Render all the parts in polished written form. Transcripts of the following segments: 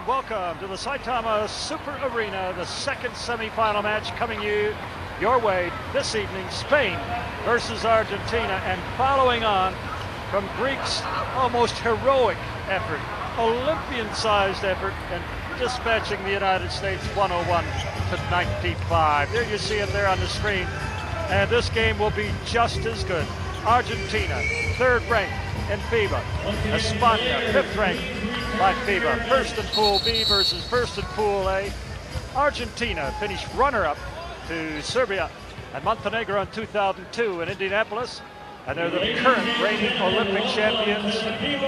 and welcome to the Saitama Super Arena, the second semifinal match coming your way this evening. Spain versus Argentina, and following on from Greece's almost heroic effort, Olympian-sized effort, and dispatching the United States 101 to 95. There you see it there on the screen, and this game will be just as good. Argentina, third ranked in FIBA. España, fifth ranked by FIBA. First in Pool B versus first in Pool A. Argentina finished runner-up to Serbia and Montenegro in 2002 in Indianapolis, and they're the current reigning Olympic champions.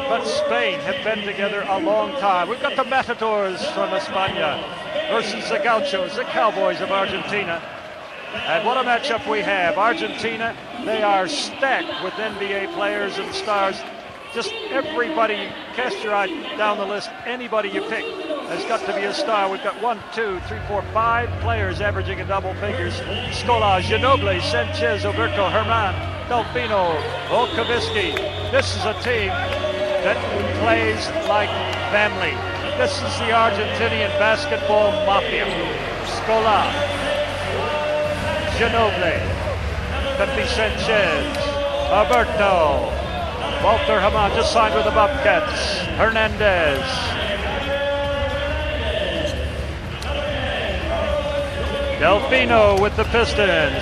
But Spain have been together a long time. We've got the Matadors from España versus the Gauchos, the Cowboys of Argentina. And what a matchup we have. Argentina, they are stacked with NBA players and stars. Just everybody, cast your eye down the list, anybody you pick has got to be a star. We've got 1, 2, 3, 4, 5 players averaging in double figures. Scola, Ginobili, Sanchez, Oberto, Herman, Delfino, Volkavisky. This is a team that plays like family. This is the Argentinian basketball mafia. Scola, Ginobili, Pepe Sanchez, Alberto, Walter Herman just signed with the Bobcats, Hernandez, Delfino with the Pistons,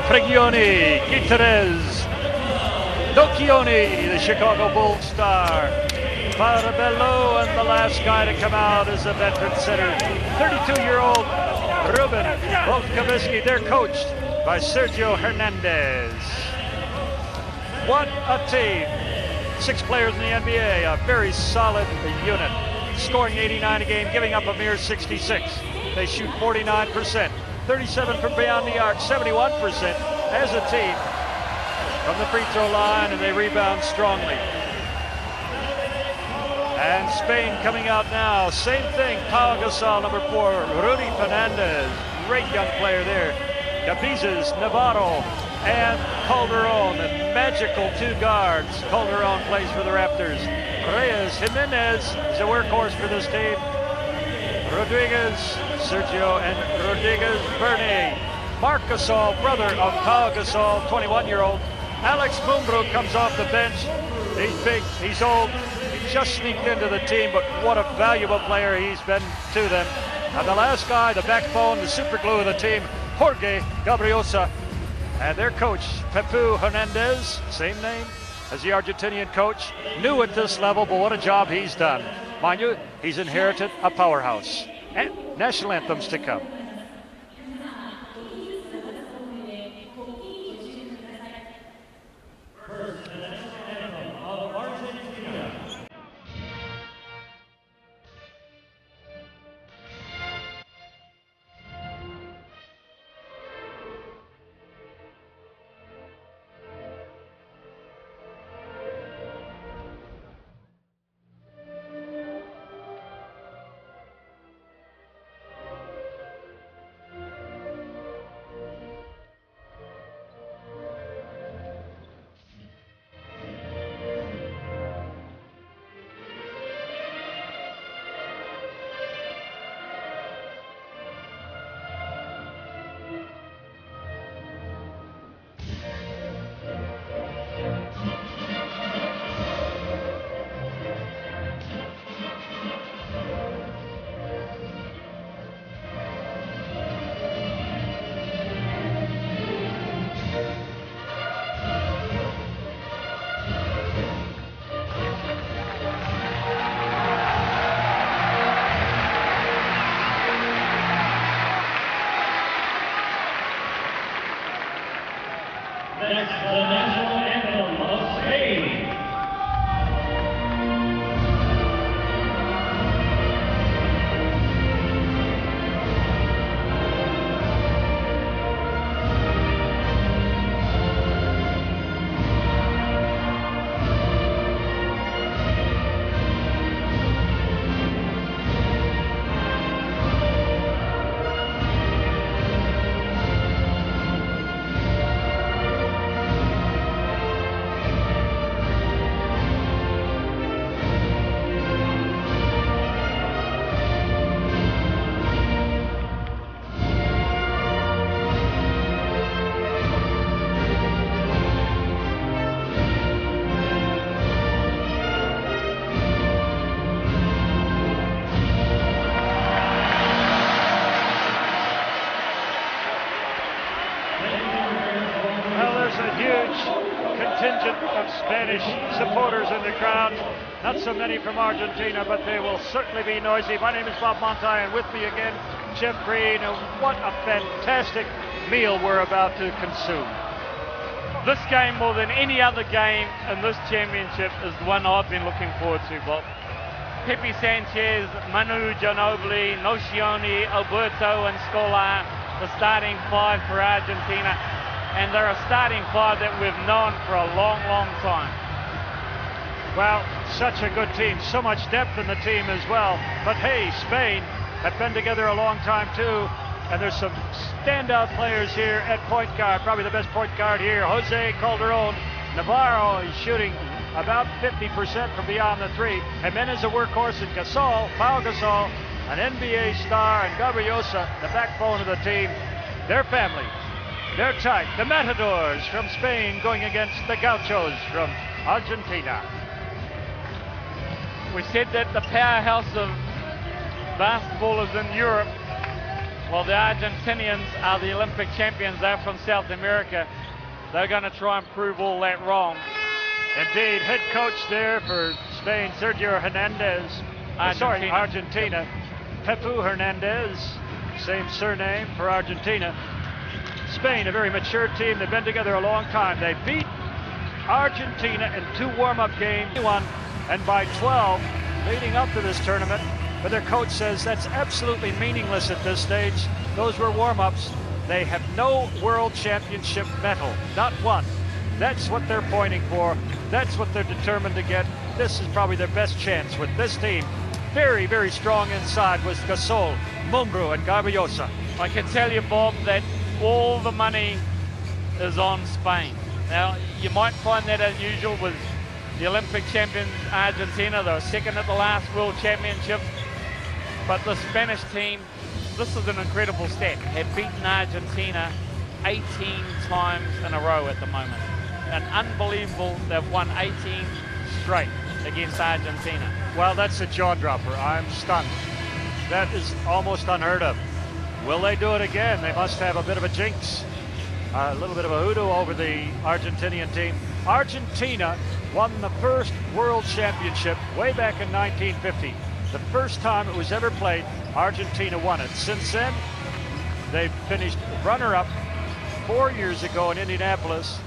Prigioni, Gutierrez, Docchioni, the Chicago Bulls star, Parabello, and the last guy to come out is a veteran center, 32-year-old Ruben Volkavisky. They're coached by Sergio Hernandez. What a team. 6 players in the NBA, a very solid unit, scoring 89 a game, giving up a mere 66. They shoot 49%, 37 from beyond the arc, 71% as a team from the free throw line, and they rebound strongly. And Spain coming out now, same thing, Pau Gasol, number 4, Rudy Fernandez, great young player there, Gabizes, Navarro, and Calderon, the magical 2 guards. Calderon plays for the Raptors. Reyes, Jimenez is a workhorse for this team. Rodriguez, Sergio, and Rodriguez, Bernie. Marc Gasol, brother of Pau Gasol, 21-year-old. Alex Mumbrú comes off the bench. He's big, he's old. He just sneaked into the team, but what a valuable player he's been to them. And the last guy, the backbone, the super glue of the team, Jorge Gabriosa. And their coach, Pepu Hernandez, same name as the Argentinian coach, new at this level, but what a job he's done. Mind you, he's inherited a powerhouse. And national anthems to come. Spanish supporters in the crowd. Not so many from Argentina, but they will certainly be noisy. My name is Bob Monti, and with me again, Jeff Green. And what a fantastic meal we're about to consume. This game, more than any other game in this championship, is the one I've been looking forward to, Bob. Pepe Sanchez, Manu, Ginobili, Nocioni, Alberto, and Scola, the starting five for Argentina. And they're a starting five that we've known for a long, long time. Well, such a good team, so much depth in the team as well. But hey, Spain have been together a long time too, and there's some standout players here at point guard. Probably the best point guard here, Jose Calderon. Navarro is shooting about 50% from beyond the three. Jimenez, a workhorse, and Gasol, Pau Gasol, an NBA star, and Gabriosa, the backbone of the team. Their family, they're tight. The Matadors from Spain going against the Gauchos from Argentina. We said that the powerhouse of basketball is in Europe, while the Argentinians are the Olympic champions. They're from South America. They're going to try and prove all that wrong. Indeed, head coach there for Spain, Sergio Hernandez. Argentina. Pepu Hernandez, same surname for Argentina. Spain, a very mature team. They've been together a long time. They beat Argentina in 2 warm-up games, and by 12 leading up to this tournament. But their coach says that's absolutely meaningless at this stage. Those were warm-ups. They have no world championship medal, not one. That's what they're pointing for. That's what they're determined to get. This is probably their best chance with this team. Very, very strong inside with Gasol, Mumbrú, and Gabriosa. I can tell you, Bob, that all the money is on Spain. Now, you might find that unusual with the Olympic champions Argentina. They were second at the last World Championships. But the Spanish team, this is an incredible stat, have beaten Argentina 18 times in a row at the moment. An unbelievable, they've won 18 straight against Argentina. Well, that's a jaw dropper. I'm stunned. That is almost unheard of. Will they do it again? They must have a bit of a jinx, a little bit of a hoodoo over the Argentinian team. Argentina won the first World Championship way back in 1950. The first time it was ever played, Argentina won it. Since then, they've finished runner-up 4 years ago in Indianapolis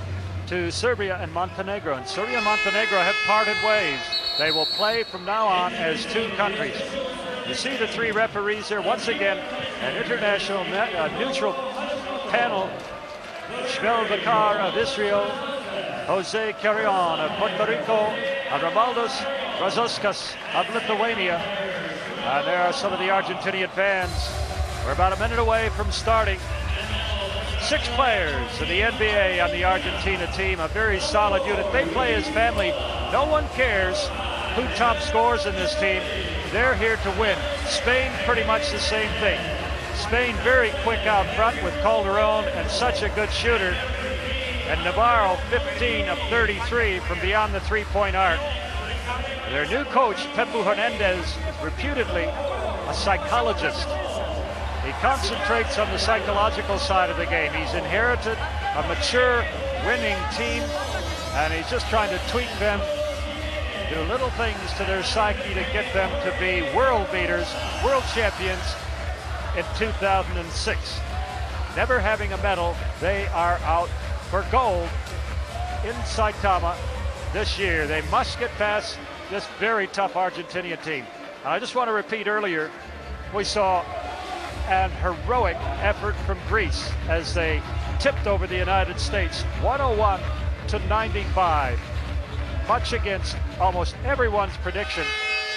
to Serbia and Montenegro. And Serbia and Montenegro have parted ways. They will play from now on as 2 countries. You see the 3 referees here. Once again, an international neutral panel. Shmuel Bakar of Israel, Jose Carrion of Puerto Rico, and Romaldos Razoskas of Lithuania. And there are some of the Argentinian fans. We're about a minute away from starting. 6 players in the NBA on the Argentina team, a very solid unit. They play as family. No one cares who top scores in this team. They're here to win. Spain, pretty much the same thing. Spain very quick out front with Calderon and such a good shooter. And Navarro, 15 of 33 from beyond the 3-point arc. Their new coach, Pepu Hernandez, is reputedly a psychologist. He concentrates on the psychological side of the game. He's inherited a mature, winning team, and he's just trying to tweak them, do little things to their psyche to get them to be world beaters, world champions in 2006. Never having a medal, they are out for gold in Saitama this year. They must get past this very tough Argentinian team. I just want to repeat earlier, we saw an heroic effort from Greece as they tipped over the United States 101 to 95. Much against almost everyone's prediction,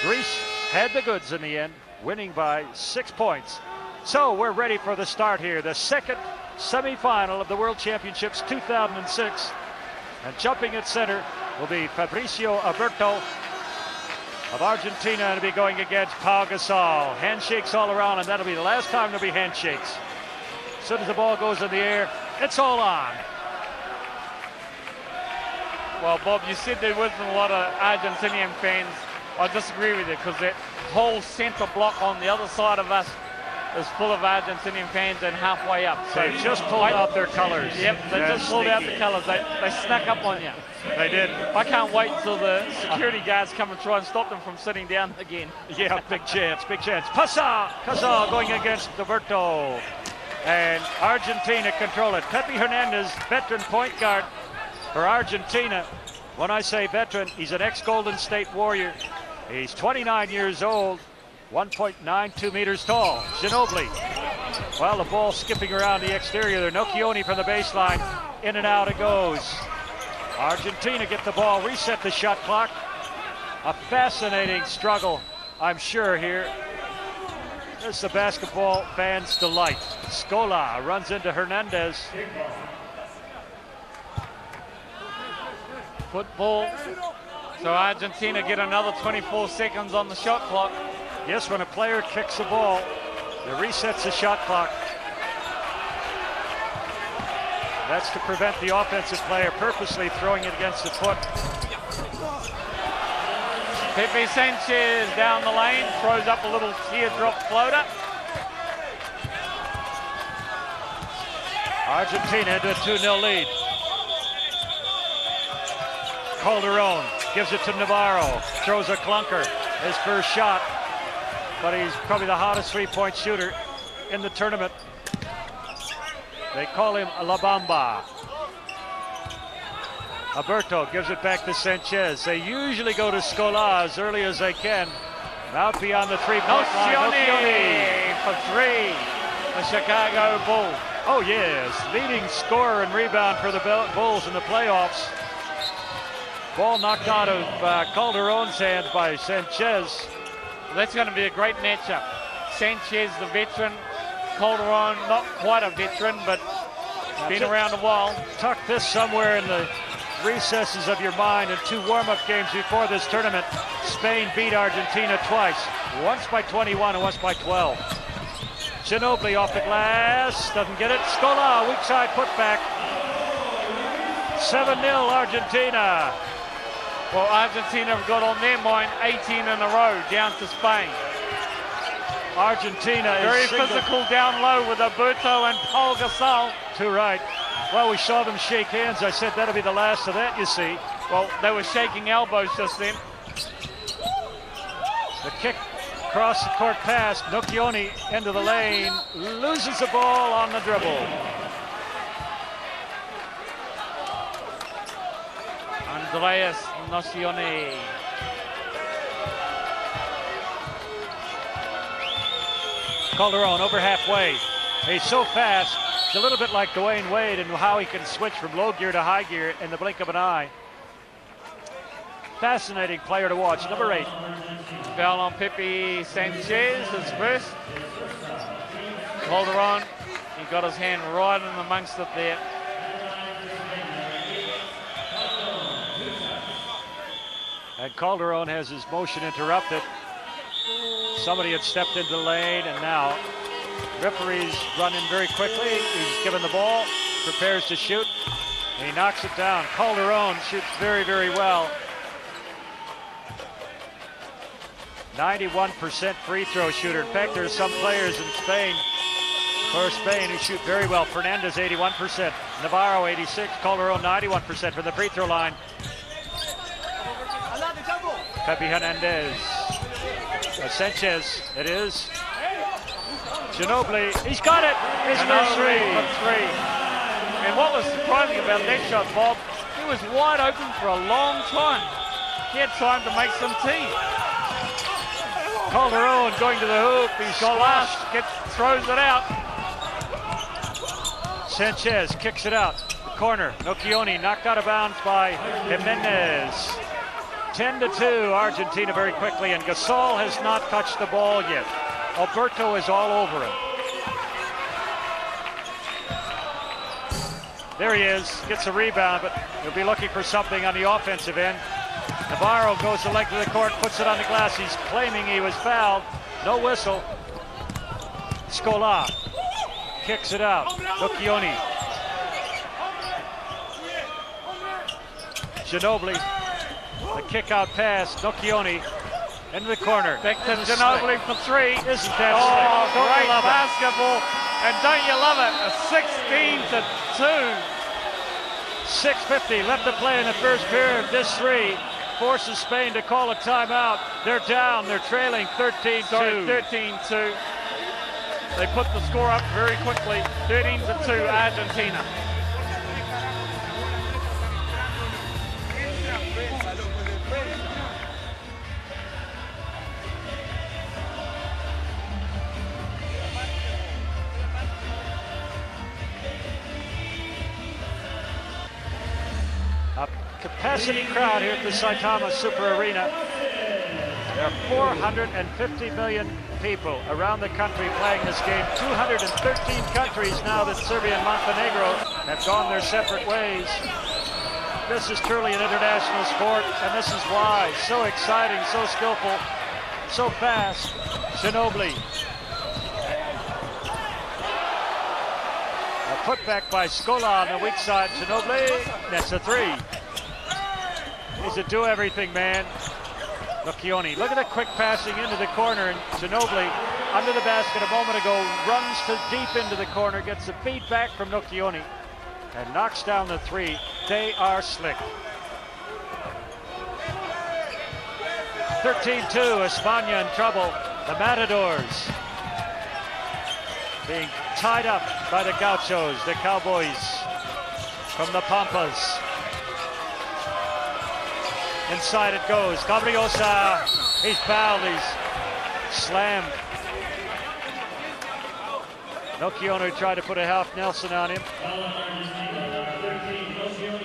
Greece had the goods in the end, winning by 6 points. So we're ready for the start here, the second semifinal of the World Championships 2006. And jumping at center will be Fabricio Alberto of Argentina, and will be going against Pau Gasol. Handshakes all around, and that'll be the last time there'll be handshakes. As soon as the ball goes in the air, it's all on. Well, Bob, you said there wasn't a lot of Argentinian fans. I disagree with you, because that whole center block on the other side of us is full of Argentinian fans and halfway up. So they just pulled out their colors. Yep, they just pulled out the colors. They snuck up on you. They did. I can't wait until the security guards come and try and stop them from sitting down again. Yeah, big chance, big chance. Gasol going against Roberto. And Argentina control it. Pepe Hernandez, veteran point guard for Argentina. When I say veteran, he's an ex-Golden State Warrior. He's 29 years old, 1.92 meters tall. Ginobili. Well, the ball skipping around the exterior there. Nocchioni from the baseline. In and out it goes. Argentina get the ball, reset the shot clock. A fascinating struggle, I'm sure, here. This is the basketball fans' delight. Scola runs into Hernandez. Football. So Argentina get another 24 seconds on the shot clock. Yes, when a player kicks the ball, it resets the shot clock. That's to prevent the offensive player purposely throwing it against the foot. Pepe Sanchez down the lane, throws up a little teardrop floater. Argentina into a 2-0 lead. Calderon gives it to Navarro, throws a clunker, his first shot, but he's probably the hottest three-point shooter in the tournament. They call him La Bamba. Alberto gives it back to Sanchez. They usually go to Scola as early as they can. Out beyond the three-point line. Nocchioni for three. The Chicago Bulls. Oh yes, leading scorer and rebound for the Bulls in the playoffs. Ball knocked out of Calderon's hands by Sanchez. That's going to be a great matchup. Sanchez, the veteran. Calderon, not quite a veteran, but been around a while. Tuck this somewhere in the recesses of your mind. In two warm-up games before this tournament, Spain beat Argentina twice. Once by 21 and once by 12. Ginobili off the glass, doesn't get it. Scola, weak side putback. 7-0 Argentina. Well, Argentina have got on their mind 18 in a row down to Spain. Argentina very is physical down low with Alberto and Paul Gasol. Too right. Well, we saw them shake hands. I said that'll be the last of that, you see. Well, they were shaking elbows just then. The kick across the court pass. Nocchioni into the lane. Loses the ball on the dribble. Andreas Nocchioni. Calderon over halfway. He's so fast. It's a little bit like Dwayne Wade and how he can switch from low gear to high gear in the blink of an eye. Fascinating player to watch. Number 8. Foul on Pepe Sanchez, his first. Calderon, he got his hand right in amongst it there. And Calderon has his motion interrupted. Somebody had stepped into the lane, and now referee's running very quickly. He's given the ball, prepares to shoot, and he knocks it down. Calderon shoots very, very well. 91% free throw shooter. In fact, there's some players in Spain, for Spain, who shoot very well. Fernandez, 81%. Navarro, 86. Calderon, 91% from the free throw line. Pepe Hernandez. Sanchez, it is. Ginobili, he's got it. His first three. And what was surprising about that shot, Bob, he was wide open for a long time. He had time to make some tea. Calderon going to the hoop. He's lost. Throws it out. Sanchez kicks it out. The corner. Nocchioni knocked out of bounds by Jimenez. 10-2 Argentina very quickly, and Gasol has not touched the ball yet. Alberto is all over him. There he is, gets a rebound, but he'll be looking for something on the offensive end. Navarro goes the length of the court, puts it on the glass. He's claiming he was fouled. No whistle. Scola kicks it out. Nocchioni. Ginobili. The kick out pass, Nocchioni, into the corner. Back to Ginobili for three. Isn't that great basketball. And don't you love it? A 16-2. 6:50 left to play in the first period. This three forces Spain to call a timeout. They're down. They're trailing 13-2. 13-2. They put the score up very quickly. 13-2 Argentina. A capacity crowd here at the Saitama Super Arena. There are 450 million people around the country playing this game. 213 countries now that Serbia and Montenegro have gone their separate ways. This is truly an international sport, and this is why. So exciting, so skillful, so fast. Ginobili. A putback by Scola on the weak side. Ginobili, that's a three. He's a do-everything man. Nocchioni, look at the quick passing into the corner, and Ginobili under the basket a moment ago runs to deep into the corner, gets a feedback from Nocchioni, and knocks down the three. They are slick. 13-2, España in trouble. The Matadors being tied up by the Gauchos, the Cowboys from the Pampas. Inside it goes. Gabriosa. He's fouled. He's slammed. Nocchioni tried to put a half Nelson on him.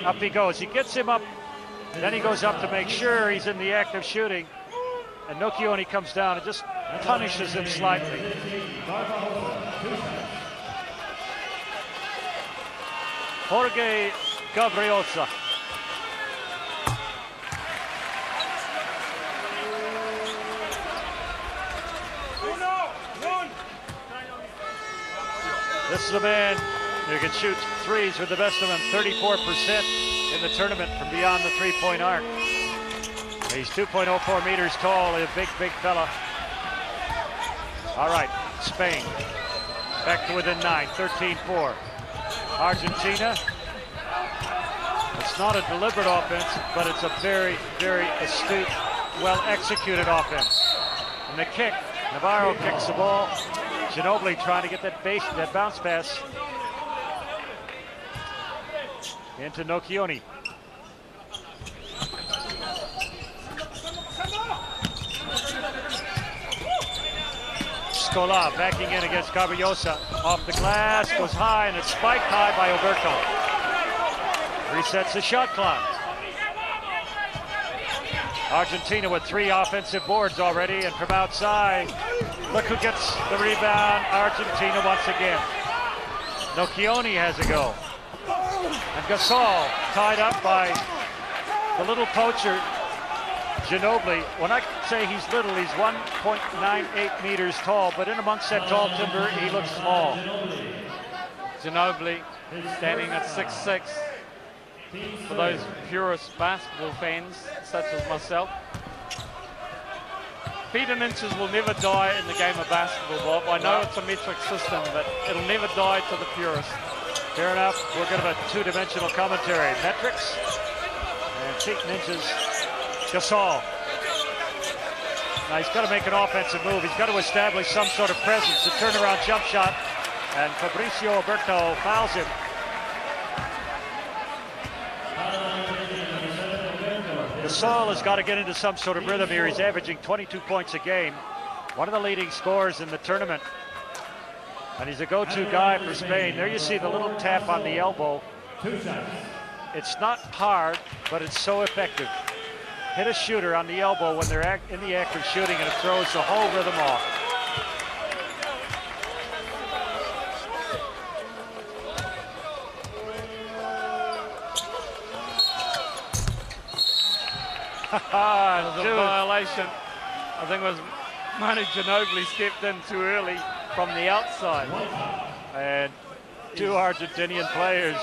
Up he goes. He gets him up. Then he goes up to make sure he's in the act of shooting. And Nocchioni comes down and just punishes him slightly. Jorge Gabriosa. This is a man who can shoot threes with the best of them, 34% in the tournament from beyond the three-point arc. He's 2.04 meters tall, a big, big fella. All right, Spain back to within 9, 13-4. Argentina, it's not a deliberate offense, but it's a very, very astute, well-executed offense. And the kick, Navarro kicks the ball. Ginobili trying to get that bounce pass into Nocchioni. Scola backing in against Gabriosa. Off the glass, goes high, and it's spiked high by Oberto. Resets the shot clock. Argentina with 3 offensive boards already, and from outside, look who gets the rebound. Argentina once again. Nocchioni has a go. And Gasol tied up by the little poacher, Ginobili. When I say he's little, he's 1.98 meters tall, but in amongst that tall timber, he looks small. Ginobili standing at 6'6". For those purist basketball fans, such as myself, feet and inches will never die in the game of basketball, Bob. I know it's a metric system, but it'll never die to the purist. Fair enough. We're going to have a two-dimensional commentary. Metrics and feet and inches. Gasol. Now he's got to make an offensive move. He's got to establish some sort of presence. The turnaround jump shot, and Fabricio Oberto fouls him. Gasol has got to get into some sort of rhythm here. He's averaging 22 points a game. One of the leading scorers in the tournament. And he's a go-to guy for Spain. There you see the little tap on the elbow. It's not hard, but it's so effective. Hit a shooter on the elbow when they're in the act of shooting, and it throws the whole rhythm off. It was a violation. I think it was Manu Ginobili stepped in too early from the outside. And 2 Argentinian players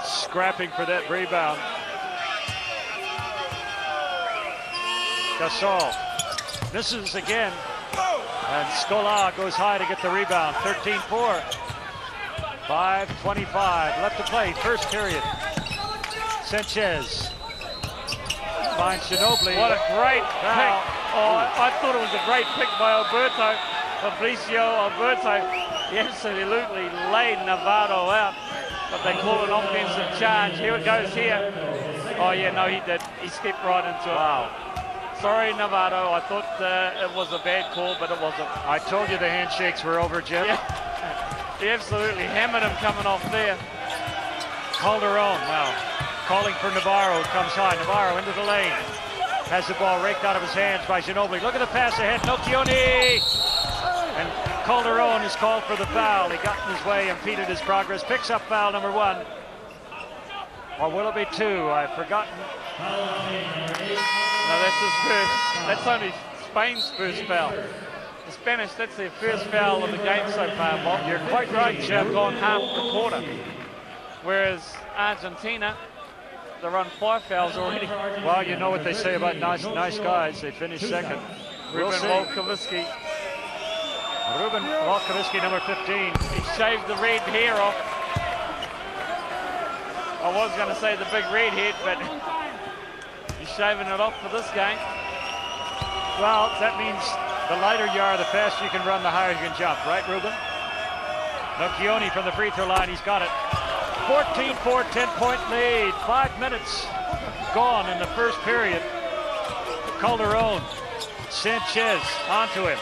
scrapping for that rebound. Gasol misses again. And Scola goes high to get the rebound. 13-4. 5:25 left to play. First period. Sanchez finds Ginobili. What a great pick. Oh, I thought it was a great pick by Fabricio Alberto. He absolutely laid Navarro out, but they call an offensive charge. Here it goes here. Oh yeah, no, he did. He stepped right into it. Wow. Sorry, Navarro. I thought it was a bad call, but it wasn't. I told you the handshakes were over, Jim. Yeah. He absolutely hammered him coming off there. Calderon now calling for Navarro. Comes high. Navarro into the lane. Has the ball raked out of his hands by Ginobili. Look at the pass ahead. Nocioni! And Calderon is called for the foul. He got in his way, impeded his progress. Picks up foul number 1. Or will it be 2? I've forgotten. No, that's his first. That's only Spain's first foul. The Spanish, that's their first foul of the game so far, Bob. You're quite right, Jim. They've gone half the quarter. Whereas Argentina, they're on 5 fouls already. Well, you know what they say about nice guys. They finish second. Ruben Volkovitsky. Ruben Volkovitsky, number 15. He shaved the red hair off. I was going to say the big red head, but he's shaving it off for this game. Well, that means the lighter you are, the faster you can run, the higher you can jump. Right, Ruben? Nocioni from the free throw line. He's got it. 14-4, 10-point lead. 5 minutes gone in the first period. Calderon. Sanchez onto him.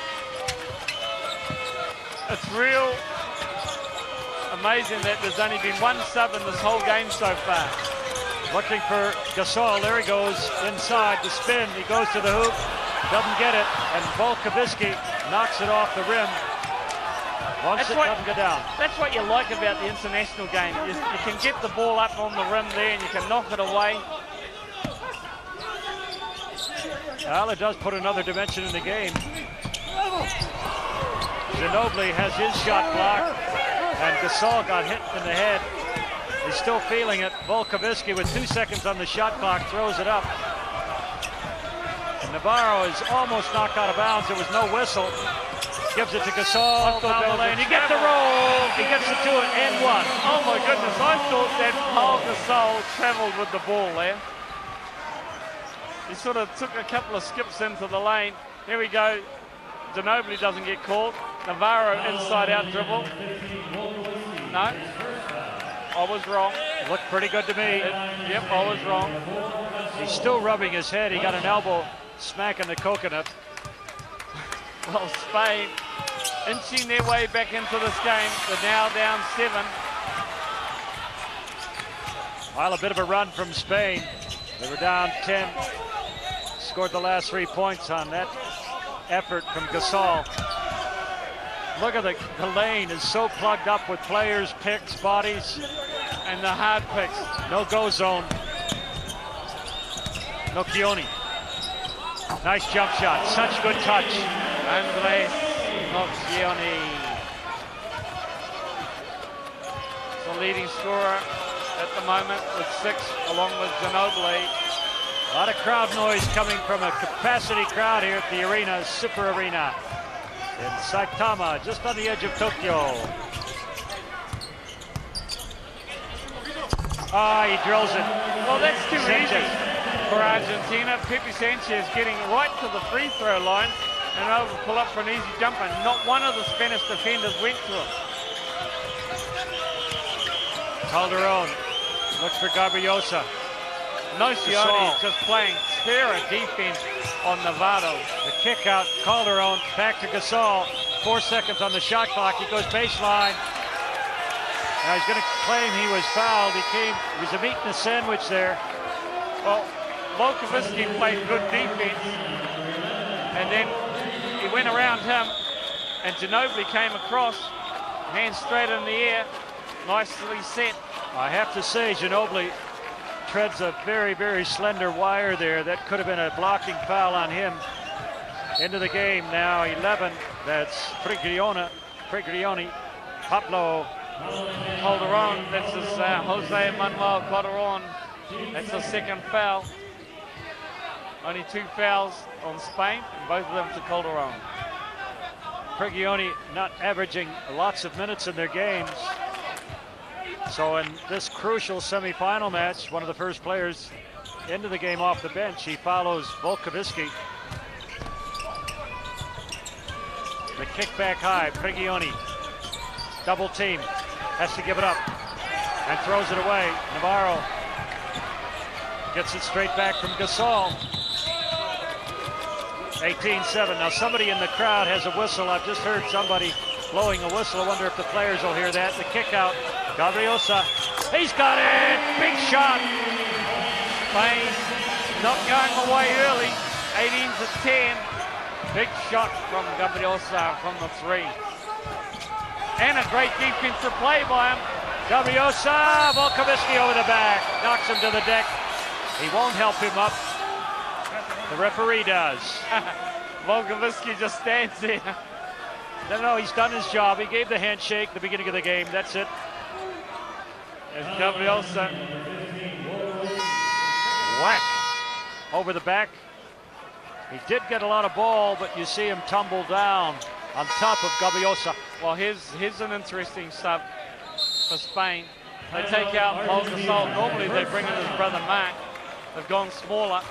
It's real amazing that there's only been 1 sub in this whole game so far. Looking for Gasol. There he goes inside the spin. He goes to the hoop. Doesn't get it. And Volkovitsky knocks it off the rim. Once it doesn't go down. That's what you like about the international game. You can get the ball up on the rim there and you can knock it away. Well, it does put another dimension in the game. Ginobili has his shot blocked, and Gasol got hit in the head. He's still feeling it. Volkovitsky with 2 seconds on the shot clock throws it up. And Navarro is almost knocked out of bounds. There was no whistle. Gives it to Gasol down the lane. He gets the roll. He gets it to it and 1. Oh my goodness, I thought that Paul Gasol traveled with the ball there. He sort of took a couple of skips into the lane. Here we go. Ginobili doesn't get called. Navarro inside out dribble. No. I was wrong. Looked pretty good to me. Yep, I was wrong. He's still rubbing his head. He got an elbow smacking the coconut. Well, Spain inching their way back into this game. They're now down 7. While a bit of a run from Spain. They were down 10. Scored the last 3 points on that effort from Gasol. Look at the lane is so plugged up with players, picks, bodies. And the hard picks. No go zone. Nocioni. Nice jump shot. Such good touch. Andres Nocioni. The leading scorer at the moment with 6, along with Ginobili. A lot of crowd noise coming from a capacity crowd here at the arena, Super Arena in Saitama, just on the edge of Tokyo. Ah, he drills it. Well, that's too Sanchez. easy for Argentina. Pepe Sanchez getting right to the free throw line and over pull up for an easy jumper. Not one of the Spanish defenders went to him. Calderon looks for Gabriosa. Nocioni just playing terror defense on Navarro. The kick out, Calderon back to Gasol. 4 seconds on the shot clock. He goes baseline. Now he's going to claim he was fouled. He was eating a sandwich there. Well, Volkovitsky played good defense, and then he went around him, and Ginobili came across, hands straight in the air, nicely set. I have to say, Ginobili treads a very, very slender wire there. That could have been a blocking foul on him. Into the game now, 11. That's Prigioni, Pablo Calderon, that's his Jose Manuel Calderon. That's the second foul. Only 2 fouls on Spain, and both of them to Calderon. Prigioni not averaging lots of minutes in their games. So in this crucial semifinal match, one of the first players into the game off the bench, he follows Volkovisky. The kick back high, Prigioni, double team, has to give it up and throws it away. Navarro gets it straight back from Gasol. 18-7. Now somebody in the crowd has a whistle. I've just heard somebody blowing a whistle. I wonder if the players will hear that. The kick out, Gabriosa, he's got it! Big shot! Spain not going away early, 18-10. Big shot from Gabriosa from the 3. And a great defensive play by him. Gabriosa, Volkovisky over the back, knocks him to the deck. He won't help him up. The referee does. Volkovisky just stands there. No, he's done his job. He gave the handshake at the beginning of the game. That's it. As Gabriosa. Whack over the back. He did get a lot of ball, but you see him tumble down on top of Gabriosa. Well, here's an interesting sub for Spain. They take out Gasol. Normally they bring in his brother Mark. They've gone smaller.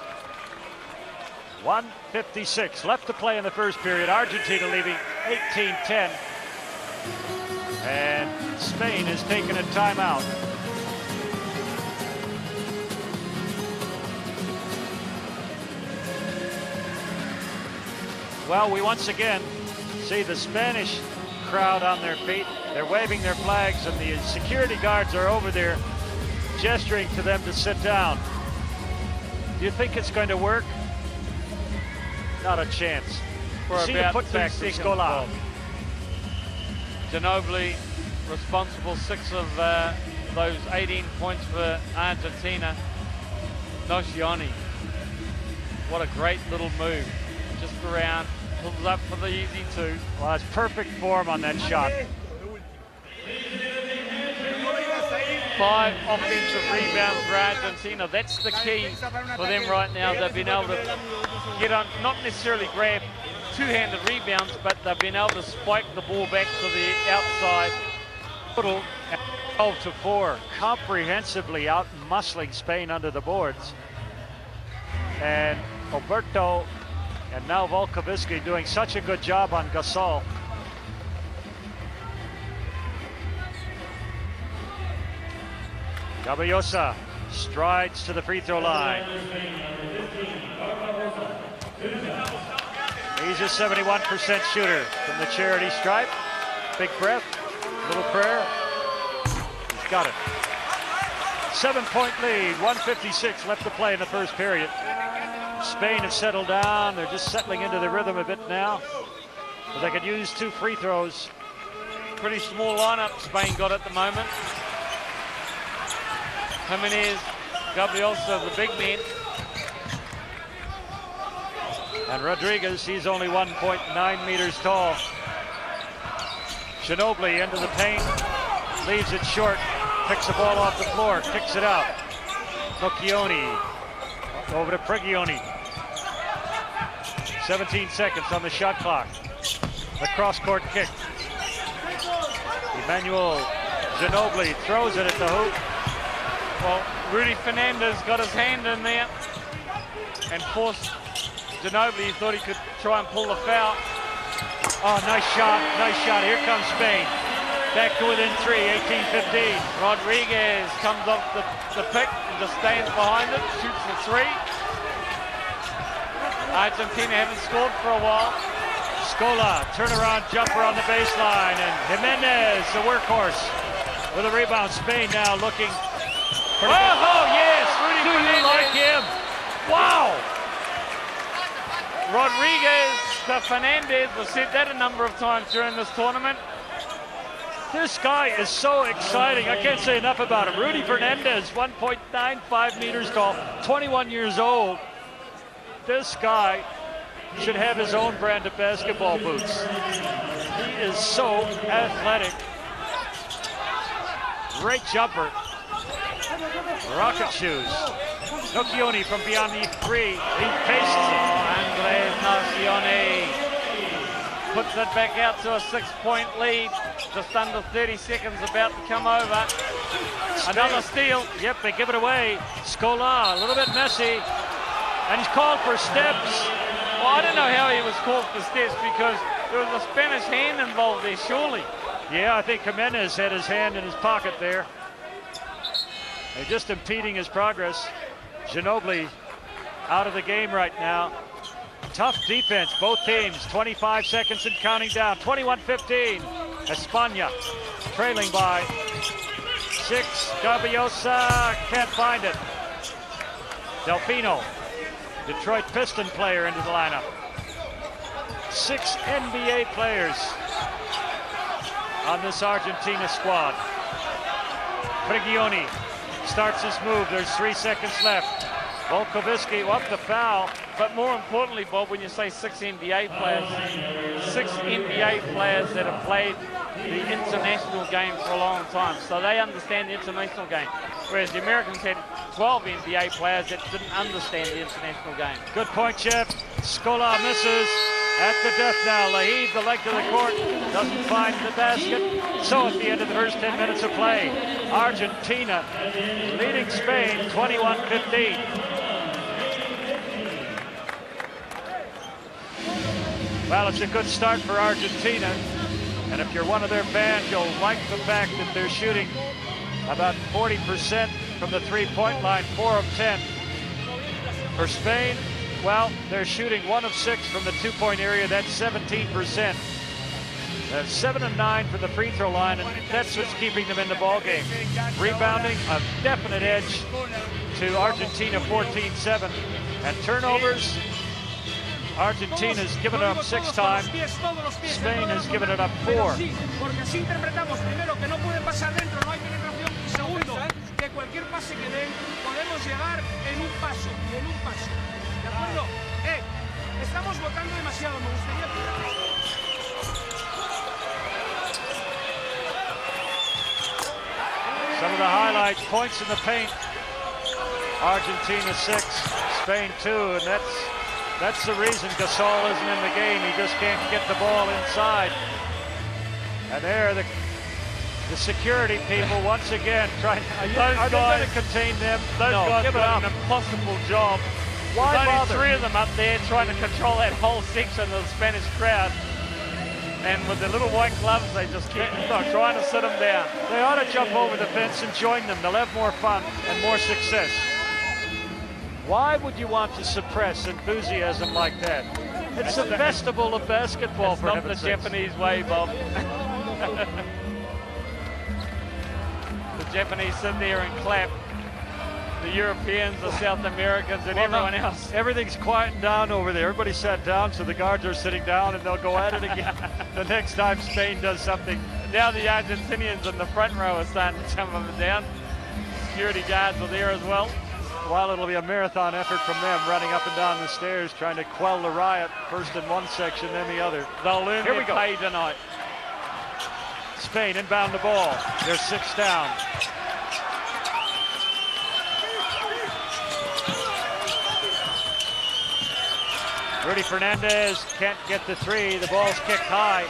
1:56 left to play in the first period. Argentina leaving 18-10. And Spain has taken a timeout. Well, we once again see the Spanish crowd on their feet. They're waving their flags, and the security guards are over there gesturing to them to sit down. Do you think it's going to work? Not a chance. For see the about putback 2 from seconds. Scola. Ginobili responsible 6 of those 18 points for Argentina. Nocioni, what a great little move. Just around, pulls up for the easy 2. Well, it's perfect form on that shot. 5 offensive rebounds for Argentina. That's the key for them right now. They've been able to get on, not necessarily grab two-handed rebounds, but they've been able to spike the ball back to the outside. Total 12-4, comprehensively out-muscling Spain under the boards. And Alberto and now Volkovisky doing such a good job on Gasol. Gabriosa strides to the free throw line. He's a 71% shooter from the charity stripe. Big breath, little prayer. He's got it. 7-point lead, 1:56 left to play in the first period. Spain have settled down. They're just settling into the rhythm a bit now. But they could use 2 free throws. Pretty small lineup Spain got at the moment. Jimenez, Gabriosa, the big men. And Rodriguez, he's only 1.9 meters tall. Ginobili into the paint, leaves it short, picks the ball off the floor, kicks it out. Nocioni over to Prigioni. 17 seconds on the shot clock. The cross-court kick. Emmanuel Ginobili throws it at the hoop. Well, Rudy Fernandez got his hand in there and forced Ginobili. He thought he could try and pull the foul. Oh, nice shot, nice shot. Here comes Spain. Back to within 3, 18-15. Rodriguez comes off the pick and just stands behind it, shoots the 3. Argentina haven't scored for a while. Scola, turnaround jumper on the baseline, and Jimenez, the workhorse, with a rebound. Spain now looking. Oh, yes, Rudy Fernandez. Like him. Wow. Rodriguez to Fernandez. We've said that a number of times during this tournament. This guy is so exciting. I can't say enough about him. Rudy Fernandez, 1.95 meters tall, 21 years old. This guy should have his own brand of basketball boots. He is so athletic. Great jumper. Rocket shoes. Nocioni from beyond the 3. He faces it. Andres Nocioni puts it back out to a 6-point lead. Just under 30 seconds about to come over. Another steal. Yep, they give it away. Scola, a little bit messy. And he's called for steps. Well, I don't know how he was called for steps because there was a Spanish hand involved there, surely. Yeah, I think Jimenez had his hand in his pocket there. They're just impeding his progress. Ginobili out of the game right now. Tough defense, both teams. 25 seconds and counting down. 21-15. España trailing by 6. Gabiosa can't find it. Delfino, Detroit Piston player, into the lineup. 6 NBA players on this Argentina squad. Prigioni starts his move. There's 3 seconds left. Volkovitsky up the foul. But more importantly, Bob, when you say 6 NBA players, 6 NBA players that have played the international game for a long time, so they understand the international game. Whereas the Americans had 12 NBA players that didn't understand the international game. Good point, Jeff. Scola misses at the death now. Lahid, the leg to the court, doesn't find the basket. So at the end of the first 10 minutes of play, Argentina leading Spain 21-15. Well, it's a good start for Argentina. And if you're one of their fans, you'll like the fact that they're shooting about 40% from the 3-point line, 4 of 10. For Spain, well, they're shooting 1 of 6 from the 2-point area. That's 17%. That's 7 of 9 from the free throw line, and that's what's keeping them in the ball game. Rebounding, a definite edge to Argentina, 14-7. And turnovers, Argentina's given it up 6 times. Spain has given it up 4. Some of the highlights, points in the paint. Argentina 6, Spain 2, and that's the reason Gasol isn't in the game. He just can't get the ball inside. And there, the security people once again trying. Are they going to contain them? Those guys have done an impossible job. Why There's bother? only 3 of them up there trying to control that whole section of the Spanish crowd. And with their little white gloves, they just keep trying to sit them down. They ought to jump over the fence and join them. They'll have more fun and more success. Why would you want to suppress enthusiasm like that? It's a festival of basketball, for heaven's sake. It's not the Japanese way, Bob. The Japanese sit there and clap. The Europeans, the South Americans, and everyone else. Everything's quieting down over there. Everybody sat down, so the guards are sitting down, and they'll go at it again the next time Spain does something. Now the Argentinians in the front row are starting to jump up and down. Security guards are there as well. Well, it'll be a marathon effort from them, running up and down the stairs, trying to quell the riot, first in one section, then the other. They'll learn their pay tonight. Spain inbound the ball. They're 6 down. Rudy Fernandez can't get the 3. The ball's kicked high.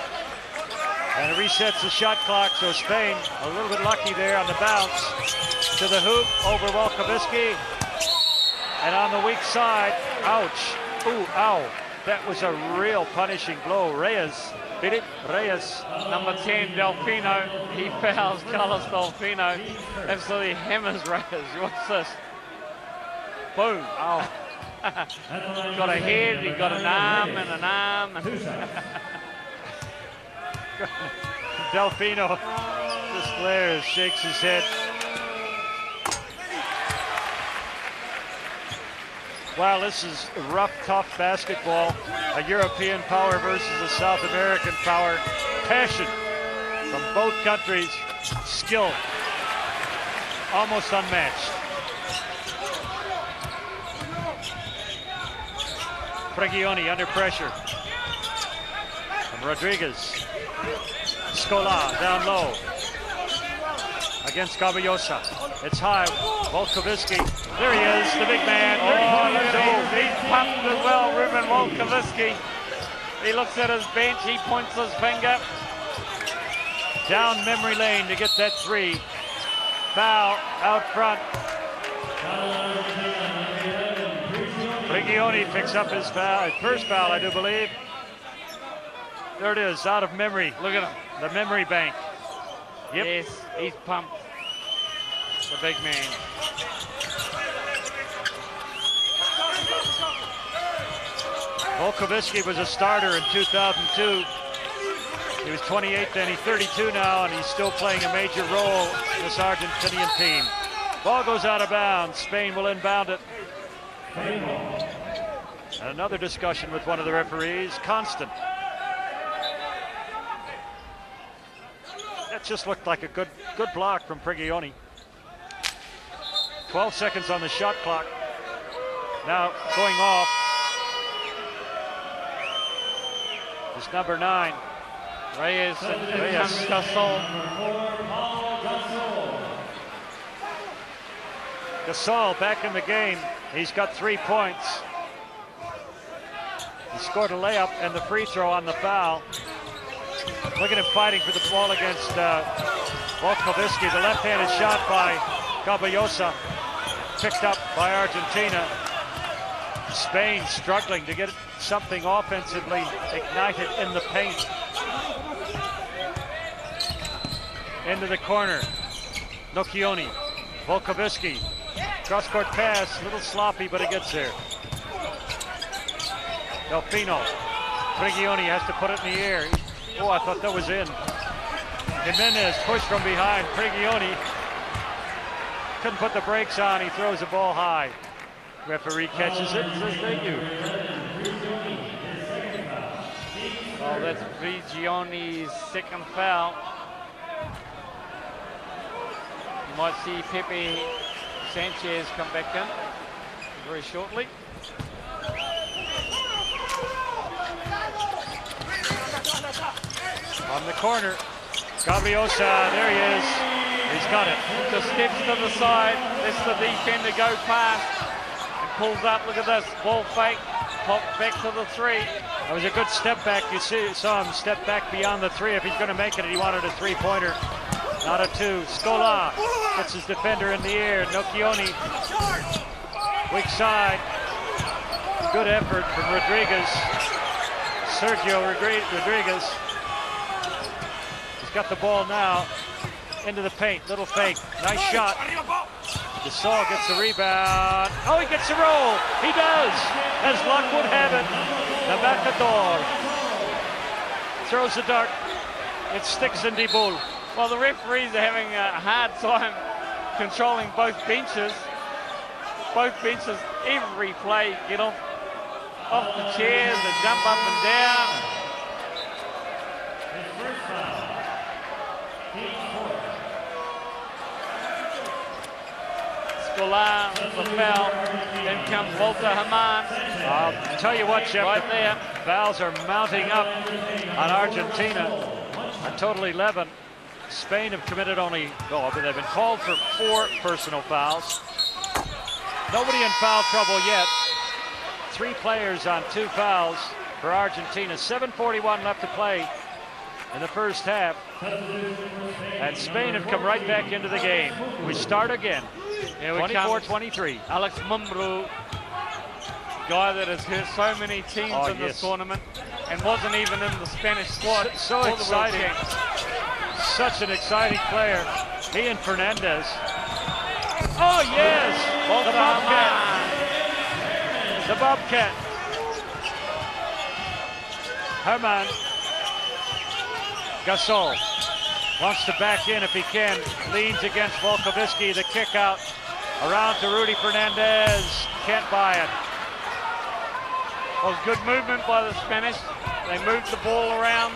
And it resets the shot clock, so Spain a little bit lucky there on the bounce. To the hoop over Volkovitsky. And on the weak side, ouch. Ooh, ow. That was a real punishing blow. Reyes did it. Reyes. Number 10, Delfino. He fouls Carlos Delfino. Absolutely hammers Reyes. What's this? Boom. Ow. Got a head, he got an arm and an arm. Delfino just glares, shakes his head. Wow, this is rough, tough basketball. A European power versus a South American power. Passion from both countries. Skill almost unmatched. Prigioni under pressure. And Rodriguez. Scola down low. against Gabayosa. It's high. Volkovitsky. There he is, the big man. Oh, look at him. He's pumped as well, Ruben Volkovitsky. He looks at his bench. He points his finger. Down memory lane to get that three. Foul out front. Prigioni picks up his foul, his first foul, I do believe. There it is, out of memory. Look at him. The memory bank. Yep. Yes, he's pumped. The big man. Volkovitsky was a starter in 2002. He was 28 then, he's 32 now, and he's still playing a major role in this Argentinian team. Ball goes out of bounds. Spain will inbound it. And another discussion with one of the referees, Constant. That just looked like a good block from Prigioni. 12 seconds on the shot clock. Now going off is number 9. Reyes and Gasol. Gasol back in the game. He's got 3 points. He scored a layup and the free throw on the foul. Look at him fighting for the ball against Volkovitsky. The left-handed shot by Gabayosa, picked up by Argentina. Spain struggling to get something offensively ignited in the paint. Into the corner. Nocchioni, Volkovitsky. Cross-court pass, a little sloppy, but it gets there. Delfino. Prigioni has to put it in the air. Oh, I thought that was in. Jimenez pushed from behind. Prigioni couldn't put the brakes on. He throws the ball high. Referee catches it and says thank you. Well, that's Prigioni's second foul. You might see Pepe Sanchez come back in very shortly. On the corner, Gabayosa, there he is. He's got it. Just steps to the side, lets the defender go past, and pulls up. Look at this, ball fake, pop back to the 3. That was a good step back. You saw him step back beyond the 3. If he's going to make it, he wanted a 3-pointer, not a 2. Scola gets his defender in the air. Nocchioni, weak side. Good effort from Rodriguez. Sergio Rodriguez. He's got the ball now into the paint. Little fake. Nice shot. Gasol gets the rebound. Oh, he gets the roll. He does. As luck would have it. The Matador throws the dart. It sticks in Dibul. Well, the referees are having a hard time controlling both benches. Both benches, every play, get off the chairs and jump up and down. Scola, the foul. Then comes Walter Haman. I'll tell you what, Jeff, right there. Fouls are mounting up on Argentina. A total 11. Spain have committed only, but they've been called for 4 personal fouls. Nobody in foul trouble yet. 3 players on 2 fouls for Argentina. 7:41 left to play in the first half. And Spain have come right back into the game. We start again. 24-23. Alex Mumbrú, guy that has hurt so many teams in this tournament and wasn't even in the Spanish squad. So exciting. Such an exciting player. He and Fernandez. Oh, yes! The Bobcat. The Bobcat. Herman. Gasol wants to back in if he can. Leans against Volkovitsky. The kick out. Around to Rudy Fernandez. Can't buy it. Well, good movement by the Spanish. They moved the ball around.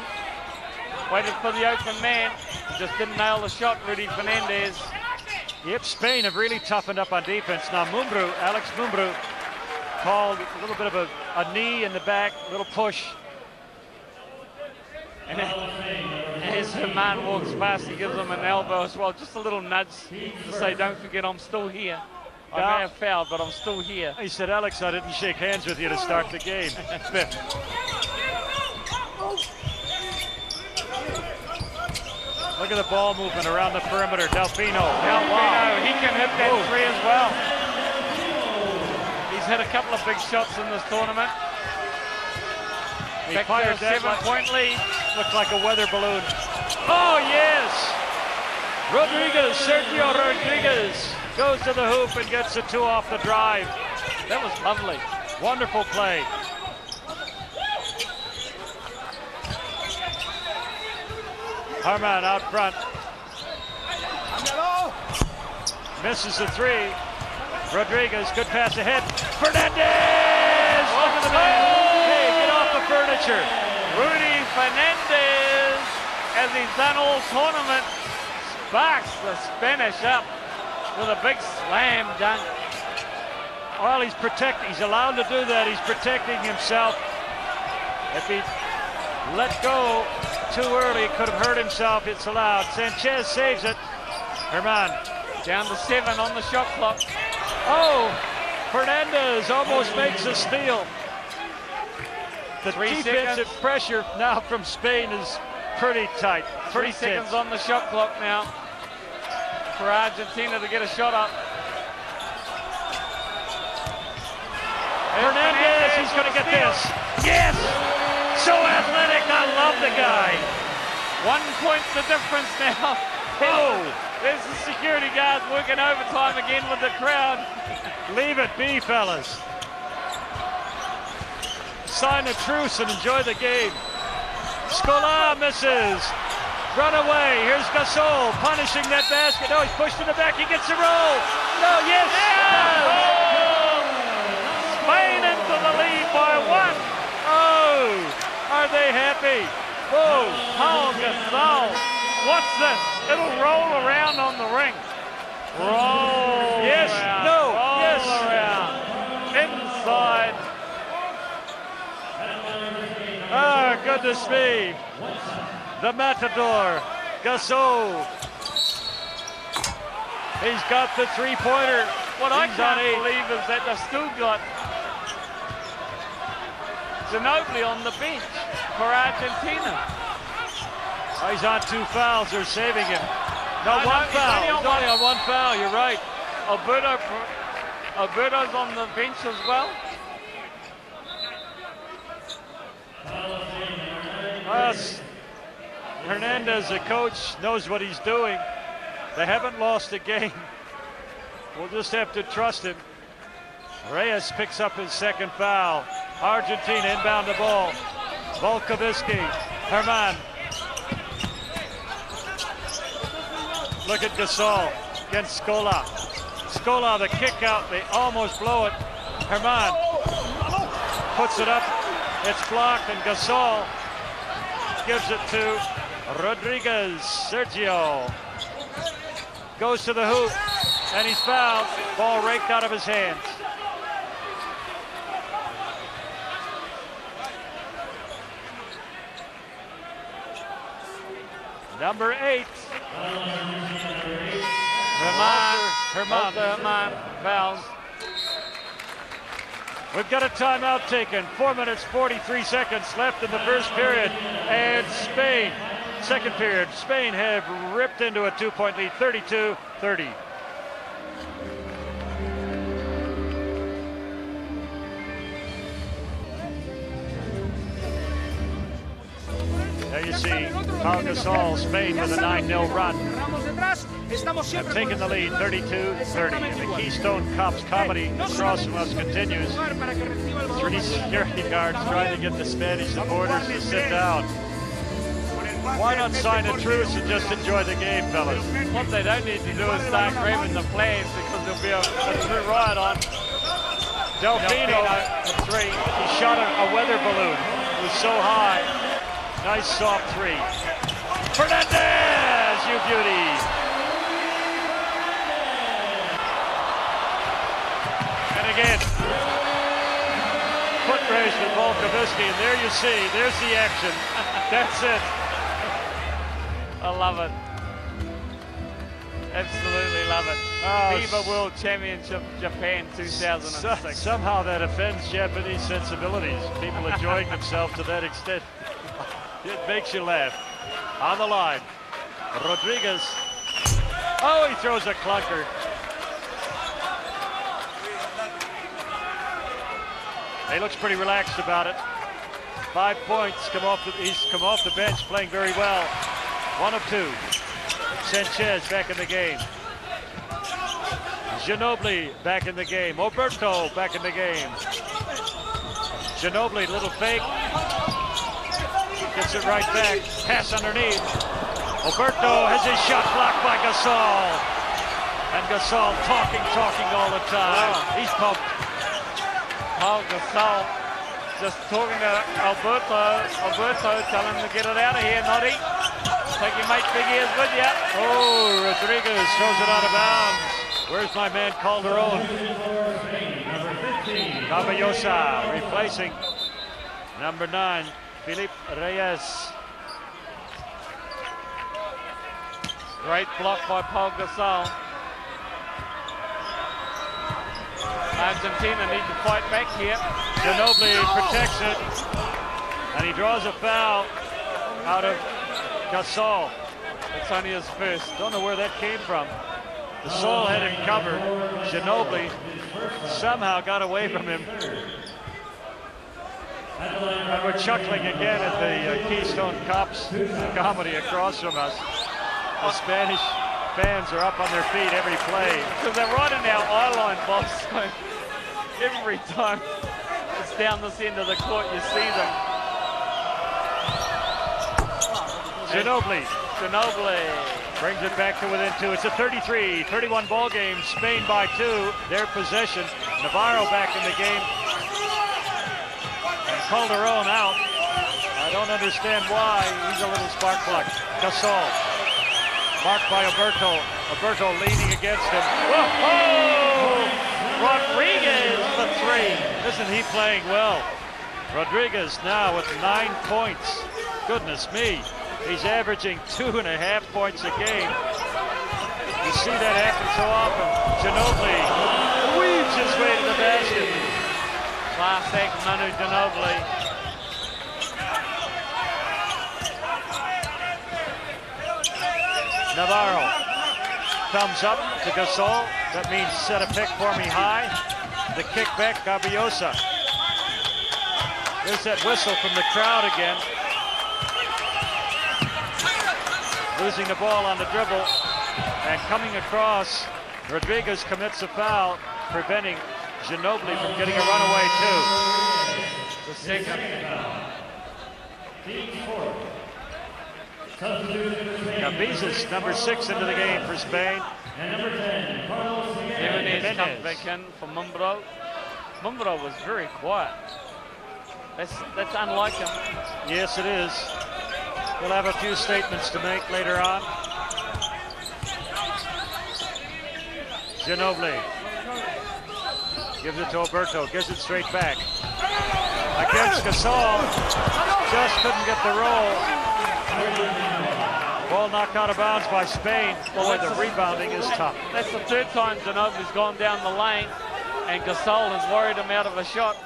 Waited for the open man. Just didn't nail the shot, Rudy Fernandez. Yep, Spain have really toughened up on defense. Now Mumbrú, Alex Mumbrú, called a little bit of a knee in the back, a little push. And as Herman walks past, he gives him an elbow as well. Just a little nudge to say, don't forget I'm still here. I may have fouled, but I'm still here. He said, Alex, I didn't shake hands with you to start the game. Fifth. Look at the ball movement around the perimeter. Delfino. He can hit that three as well. He's hit a couple of big shots in this tournament. He Back fired to a 7-point lead. Looked like a weather balloon. Oh, yes! Rodriguez, Sergio Rodriguez goes to the hoop and gets the two off the drive. That was lovely. Wonderful play. Herman out front. Misses the three. Rodriguez, good pass ahead. Fernandez! Look at the man. Hey, get off the furniture. Rudy Fernandez, as he's done all tournament, sparks the Spanish up with a big slam dunk. Well, he's allowed to do that. He's protecting himself. If he let go too early, could have hurt himself. It's allowed. Sanchez saves it. Herman. Down to 7 on the shot clock. Oh, Fernandez almost makes a steal. The 3 defensive seconds. pressure now from Spain is pretty tight. 3 seconds on the shot clock now for Argentina to get a shot up. Fernandez, he's going to get this. Yes! So athletic, I love the guy. 1 point the difference now. Oh! There's the security guards working overtime again with the crowd. Leave it be, fellas. Sign a truce and enjoy the game. Scola misses. Run away. Here's Gasol punishing that basket. Oh, he's pushed in the back. He gets a roll. No, yes. Oh! Spain into the lead by 1. Oh, are they happy? Oh, Paul Gasol. What's this? It'll roll around on the ring. Roll Yes, around. no, Roll yes. around. Inside. Ah, goodness me. The Matador, Gasol. He's got the three-pointer. What I He's can't on 8. believe is that they've still got Ginobili on the bench for Argentina. Oh, he's on 2 fouls. They're saving him. No, No, 1 he's foul. only on He's only on 1 foul. You're right. Alberto's on the bench as well. Hernandez, the coach, knows what he's doing. They haven't lost a game. We'll just have to trust him. Reyes picks up his 2nd foul. Argentina inbound the ball. Volkovitsky, Herman. Look at Gasol against Scola. Scola, the kick out, they almost blow it. Herman puts it up. It's blocked, and Gasol gives it to Rodriguez. Sergio goes to the hoop, and he's fouled. Ball raked out of his hands. Number 8. Herman fouls. We've got a timeout taken. 4 minutes, 43 seconds left in the first period. And Spain, second period, Spain have ripped into a 2-point lead, 32-30. There you see Pau Gasol, Spain with a 9-0 run. Have taken the lead, 32-30. And the Keystone Cops comedy across from us continues. 3 security guards trying to get the Spanish supporters to sit down. Why not sign a truce and just enjoy the game, fellas? What they don't need to do is start grabbing the flags because there'll be a true riot on. Delfino, the 3. He shot a weather balloon. It was so high. Nice soft 3. Fernandez, you beauty. And again, foot race with Volkovitsky, and there you see, there's the action. That's it. I love it. Absolutely love it. FIBA World Championship Japan 2006. Somehow that offends Japanese sensibilities. People enjoying themselves to that extent. It makes you laugh. On the line, Rodriguez. Oh, he throws a clunker. He looks pretty relaxed about it. 5 points. He's come off the bench playing very well. 1 of 2. Sanchez back in the game. Ginobili back in the game. Oberto back in the game. Ginobili, little fake. Gets it right back. Pass underneath. Oberto has his shot blocked by Gasol. And Gasol talking all the time. He's pumped. Oh, Gasol just talking to Alberto. Alberto telling him to get it out of here, Noddy. Take your mate Big Ears with you. Oh, Rodriguez throws it out of bounds. Where's my man Calderon? Caballosa replacing number 9, Felipe Reyes. Great block by Paul Gasol. Argentina need to fight back here. Ginobili protects it, and he draws a foul out of Gasol. It's only his first. Don't know where that came from. Gasol had him covered. Ginobili somehow got away from him. And we're chuckling again at the Keystone Cops comedy across from us. The Spanish fans are up on their feet every play. Because they're right in our eye-line box. So every time it's down this end of the court, you see them. Ginobili brings it back to within 2. It's a 33-31 ball game. Spain by 2. Their possession. Navarro back in the game. And Calderon out. I don't understand why. He's a little spark plug. Gasol. Marked by Oberto. Oberto leaning against him. Whoa! Rodriguez the 3. Isn't he playing well? Rodriguez now with 9 points. Goodness me. He's averaging 2.5 points a game. You see that happen so often. Ginobili weaves his way to the basket. Classic Manu Ginobili. Navarro. Thumbs up to Gasol. That means set a pick for me high. The kick back, Gabbiosa. There's that whistle from the crowd again. Losing the ball on the dribble and coming across. Rodriguez commits a foul, preventing Ginobili from getting a runaway too. The second. Gambizas, number 6 into the game for Spain. And number 10, Carlos Jimenez comes back in for Mumbro. Mumbro was very quiet. That's unlike him. Yes, it is. We'll have a few statements to make later on. Ginobili gives it to Oberto, gives it straight back. Against Gasol, just couldn't get the roll. Ball knocked out of bounds by Spain. Boy, the rebounding is tough. That's the 3rd time Ginobili's gone down the lane, and Gasol has worried him out of a shot.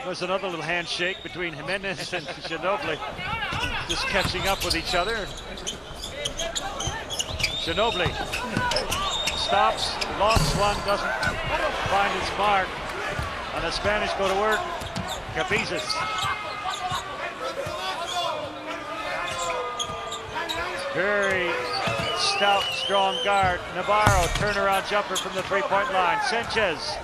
There's another little handshake between Jimenez and Ginobili, just catching up with each other. Ginobili stops, lost one, doesn't find his mark, and the Spanish go to work. Gambizas. Very stout, strong guard. Navarro, turnaround jumper from the 3-point line. Sanchez.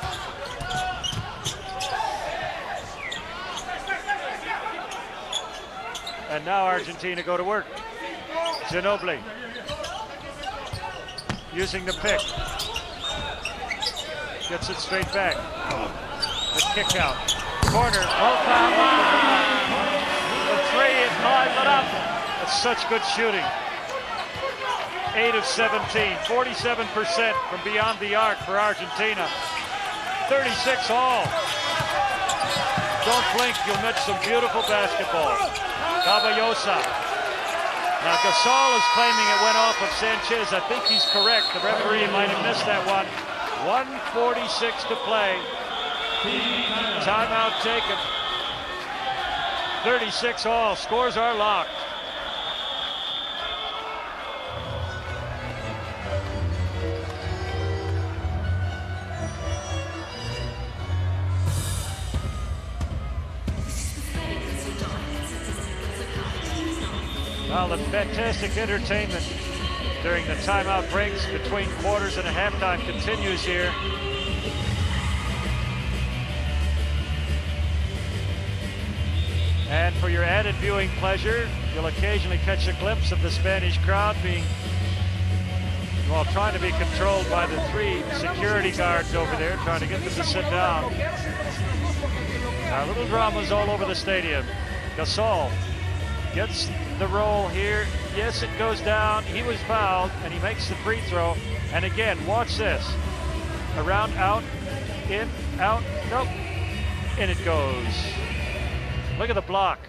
And now Argentina go to work. Ginobili using the pick. Gets it straight back. The kick out. Corner. The 3 is ties it up. That's such good shooting. 8 of 17, 47% from beyond the arc for Argentina. 36 all. Don't blink, you'll miss some beautiful basketball. Caballosa. Now Gasol is claiming it went off of Sanchez. I think he's correct. The referee might have missed that one. 1:46 to play. Timeout taken. 36 all. Scores are locked. Well, the fantastic entertainment during the timeout breaks between quarters and a halftime continues here. And for your added viewing pleasure, you'll occasionally catch a glimpse of the Spanish crowd being, well, trying to be controlled by the 3 security guards over there, trying to get them to sit down. Now, little dramas all over the stadium. Gasol gets the roll here. Yes, it goes down. He was fouled, and he makes the free throw. And again, watch this. Around, out, in, out, nope. In it goes. Look at the block.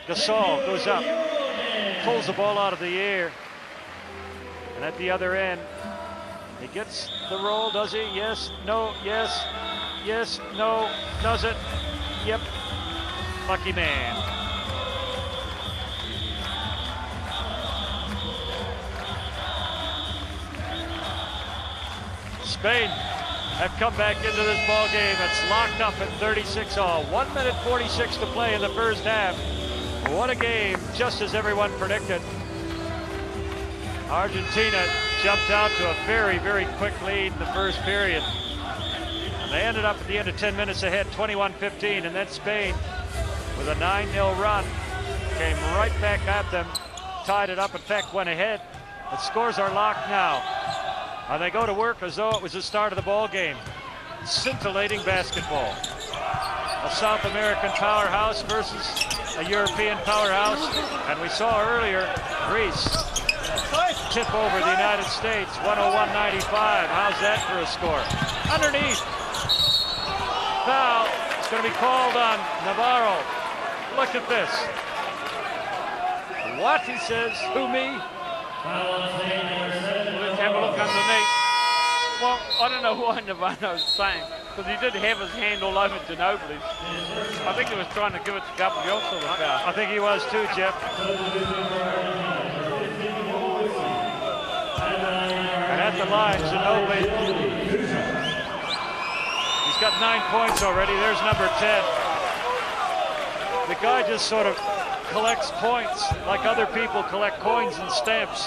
Gasol goes up, pulls the ball out of the air. And at the other end, he gets the roll, does he? Yes, no, yes, yes, no, does it? Yep, lucky man. Spain have come back into this ball game. It's locked up at 36 all. 1 minute 46 to play in the first half. What a game, just as everyone predicted. Argentina jumped out to a very, very quick lead in the first period. And they ended up at the end of 10 minutes ahead, 21-15, and then Spain, with a 9-0 run, came right back at them, tied it up, in fact went ahead. The scores are locked now. And they go to work as though it was the start of the ball game. Scintillating basketball. A South American powerhouse versus a European powerhouse. And we saw earlier Greece tip over the United States, 101-95. How's that for a score? Underneath. Foul. It's going to be called on Navarro. Look at this. What, he says? Who, me? Let's have a look underneath. Well, I don't know why Navarro's saying, because he did have his hand all over Ginobili. I think he was trying to give it to Gabriel for the foul. I think he was too, Jeff. And at the line, Ginobili. He's got 9 points already. There's number 10. The guy just sort of collects points like other people collect coins and stamps.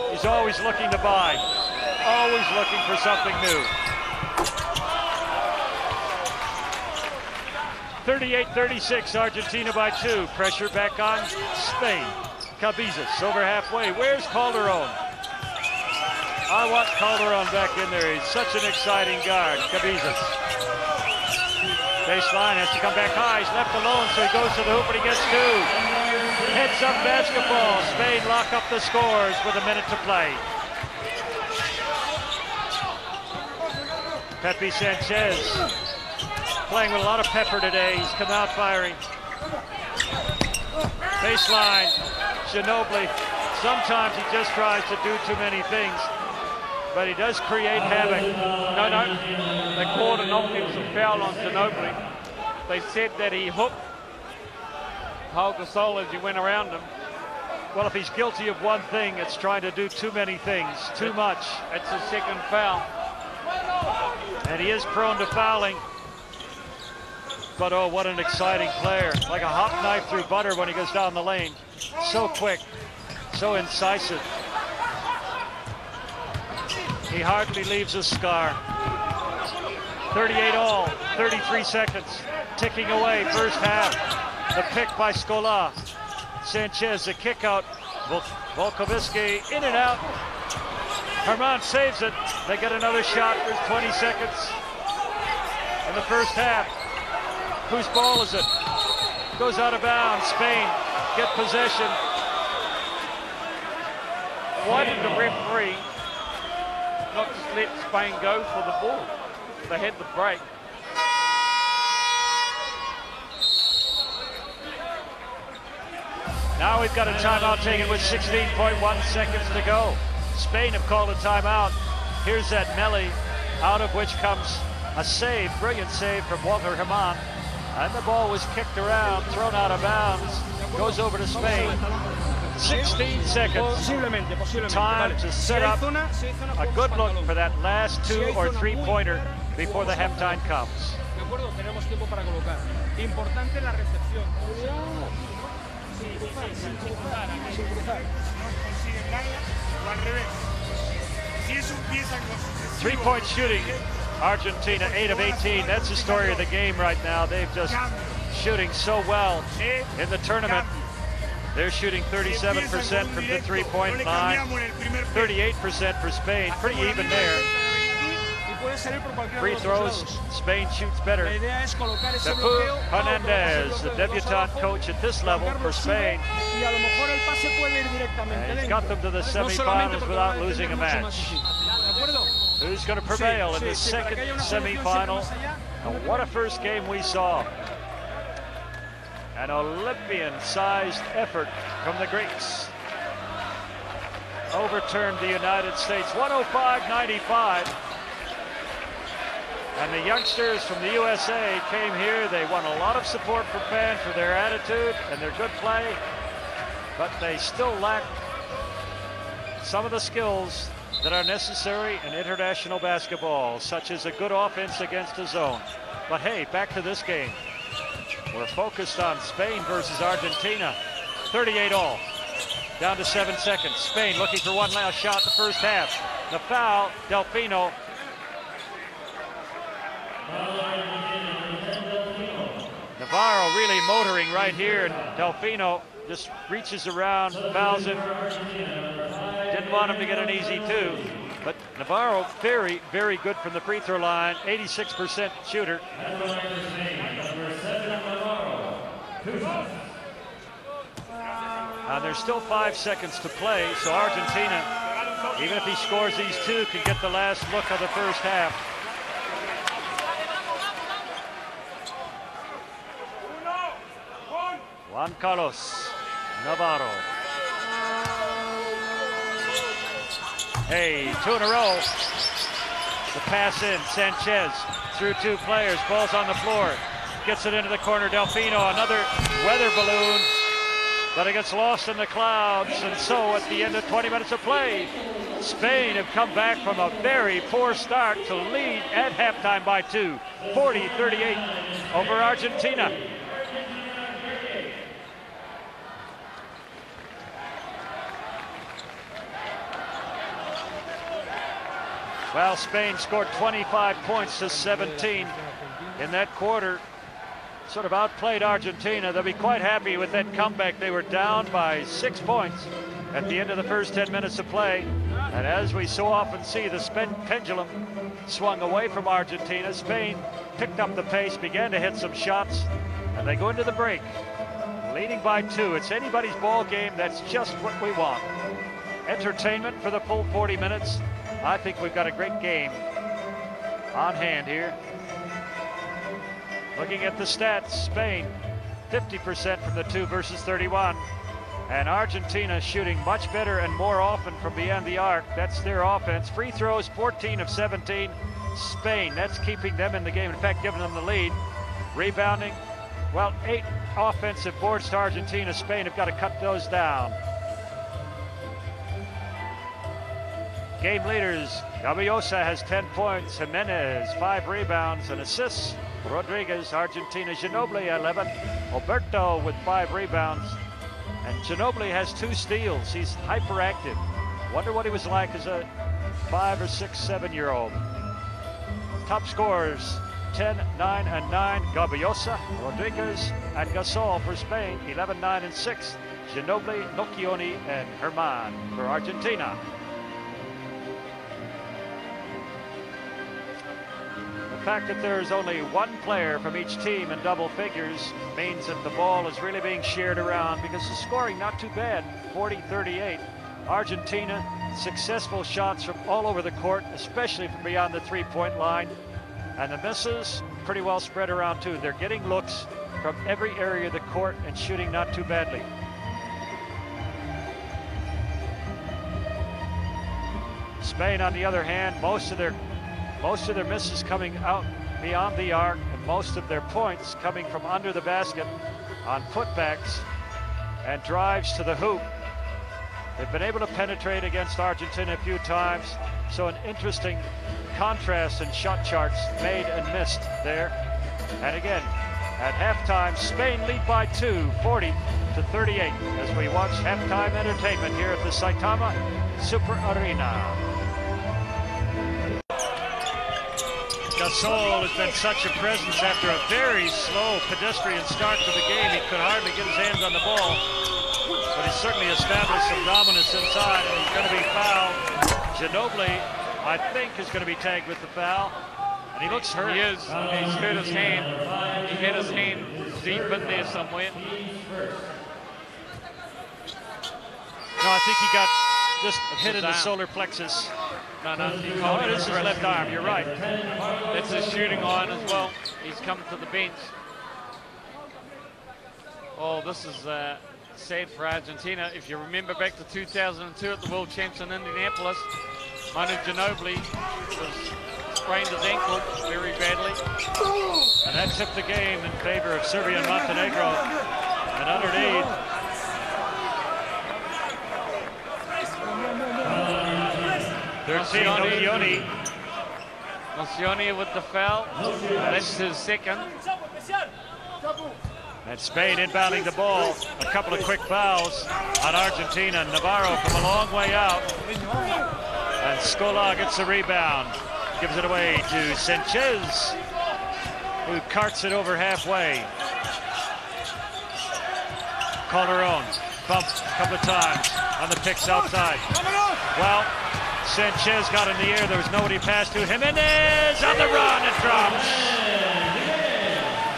He's always looking to buy, always looking for something new. 38-36, Argentina by 2. Pressure back on Spain. Cabezas over halfway. Where's Calderon? I want Calderon back in there. He's such an exciting guard. Cabezas. Baseline has to come back high. He's left alone, so he goes to the hoop and he gets 2. Heads up basketball. Spain lock up the scores with a minute to play. Pepe Sanchez playing with a lot of pepper today. He's come out firing. Baseline. Ginobili. Sometimes he just tries to do too many things, but he does create havoc. No, they called an offensive foul on Ginobili. They said that he hooked Pau Gasol as he went around him. Well, if he's guilty of one thing, it's trying to do too many things, too much. It's his second foul. And he is prone to fouling. But oh, what an exciting player. Like a hot knife through butter when he goes down the lane. So quick, so incisive. He hardly leaves a scar. 38 all, 33 seconds. Ticking away, first half. The pick by Scola. Sanchez, the kick out. Volkovitsky in and out. Herman saves it. They get another shot. There's 20 seconds in the first half. Whose ball is it? Goes out of bounds. Spain get possession. Why did the referee not just let Spain go for the ball? They had the break. Now we've got a timeout taken with 16.1 seconds to go. Spain have called a timeout. Here's that melee, out of which comes a save, brilliant save from Walter Herman. And the ball was kicked around, thrown out of bounds, goes over to Spain. 16 seconds. Time to set up a good look for that last 2 or 3-pointer before the halftime comes. Three-point shooting, Argentina 8 of 18. That's the story of the game right now. They've just shooting so well in the tournament. They're shooting 37% from the three-point line, 38% for Spain. Pretty even there. Free throws, Spain shoots better. Tapu Hernandez, the debutante coach at this level for Spain. And he's got them to the semifinals without losing a match. Who's going to prevail in the second semifinal? And what a first game we saw. An Olympian-sized effort from the Greeks. Overturned the United States, 105-95. And the youngsters from the USA came here. They won a lot of support from fans for their attitude and their good play, but they still lack some of the skills that are necessary in international basketball, such as a good offense against the zone. But hey, back to this game. We're focused on Spain versus Argentina. 38 all. Down to 7 seconds. Spain looking for one last shot in the first half. The foul, Delfino. Navarro really motoring right here, and Delfino just reaches around, fouls him. Didn't want him to get an easy 2, but Navarro very, very good from the free throw line, 86% shooter. And there's still 5 seconds to play, so Argentina, even if he scores these 2, can get the last look of the first half. Juan Carlos Navarro. Hey, 2 in a row. The pass in, Sanchez through 2 players, ball's on the floor. Gets it into the corner, Delfino, another weather balloon, but it gets lost in the clouds. And so at the end of 20 minutes of play, Spain have come back from a very poor start to lead at halftime by 2, 40-38 over Argentina. Well, Spain scored 25 points to 17 in that quarter. Sort of outplayed Argentina. They'll be quite happy with that comeback. They were down by 6 points at the end of the first 10 minutes of play. And as we so often see, the pendulum swung away from Argentina. Spain picked up the pace, began to hit some shots, and they go into the break leading by 2. It's anybody's ball game. That's just what we want. Entertainment for the full 40 minutes. I think we've got a great game on hand here. Looking at the stats, Spain 50% from the 2 versus 31. And Argentina shooting much better and more often from beyond the arc. That's their offense. Free throws, 14 of 17. Spain, that's keeping them in the game. In fact, giving them the lead. Rebounding, well, 8 offensive boards to Argentina. Spain have got to cut those down. Game leaders, Gavillosa has 10 points, Jimenez 5 rebounds and assists. Rodriguez, Argentina, Ginobili 11, Alberto with 5 rebounds, and Ginobili has 2 steals. He's hyperactive. Wonder what he was like as a 5 or 6, 7-year-old. Top scorers, 10, 9, and 9, Gavillosa, Rodriguez, and Gasol for Spain, 11, 9, and 6, Ginobili, Nocchioni, and Herman for Argentina. The fact that there's only 1 player from each team in double figures means that the ball is really being shared around, because the scoring not too bad, 40-38. Argentina, successful shots from all over the court, especially from beyond the 3-point line. And the misses pretty well spread around too. They're getting looks from every area of the court and shooting not too badly. Spain, on the other hand, most of their misses coming out beyond the arc, and most of their points coming from under the basket on putbacks and drives to the hoop. They've been able to penetrate against Argentina a few times, so an interesting contrast in shot charts made and missed there. And again, at halftime, Spain lead by 2, 40-38, as we watch halftime entertainment here at the Saitama Super Arena. Gasol has been such a presence after a very slow pedestrian start to the game. He could hardly get his hands on the ball, but he's certainly established some dominance inside, and he's going to be fouled. Ginobili, I think, is going to be tagged with the foul, and he looks hurt. He is. He's hurt his hand. He had his hand deep in there somewhere. No, I think he got just hit in the solar plexus. No, it is his left arm. You're right. That's his shooting iron as well. He's come to the bench. Oh, this is sad for Argentina. If you remember back to 2002 at the World Champs in Indianapolis, Manu Ginobili sprained his ankle very badly. And that tipped the game in favor of Serbia and Montenegro. And underneath, Nocioni with the foul. That's his second. And Spain inbounding the ball. A couple of quick fouls on Argentina. Navarro from a long way out. And Scola gets the rebound. Gives it away to Sanchez, who carts it over halfway. Calderon bumped a couple of times on the picks outside. Well, Sanchez got in the air. There was nobody passed to. Jimenez on the run and drops.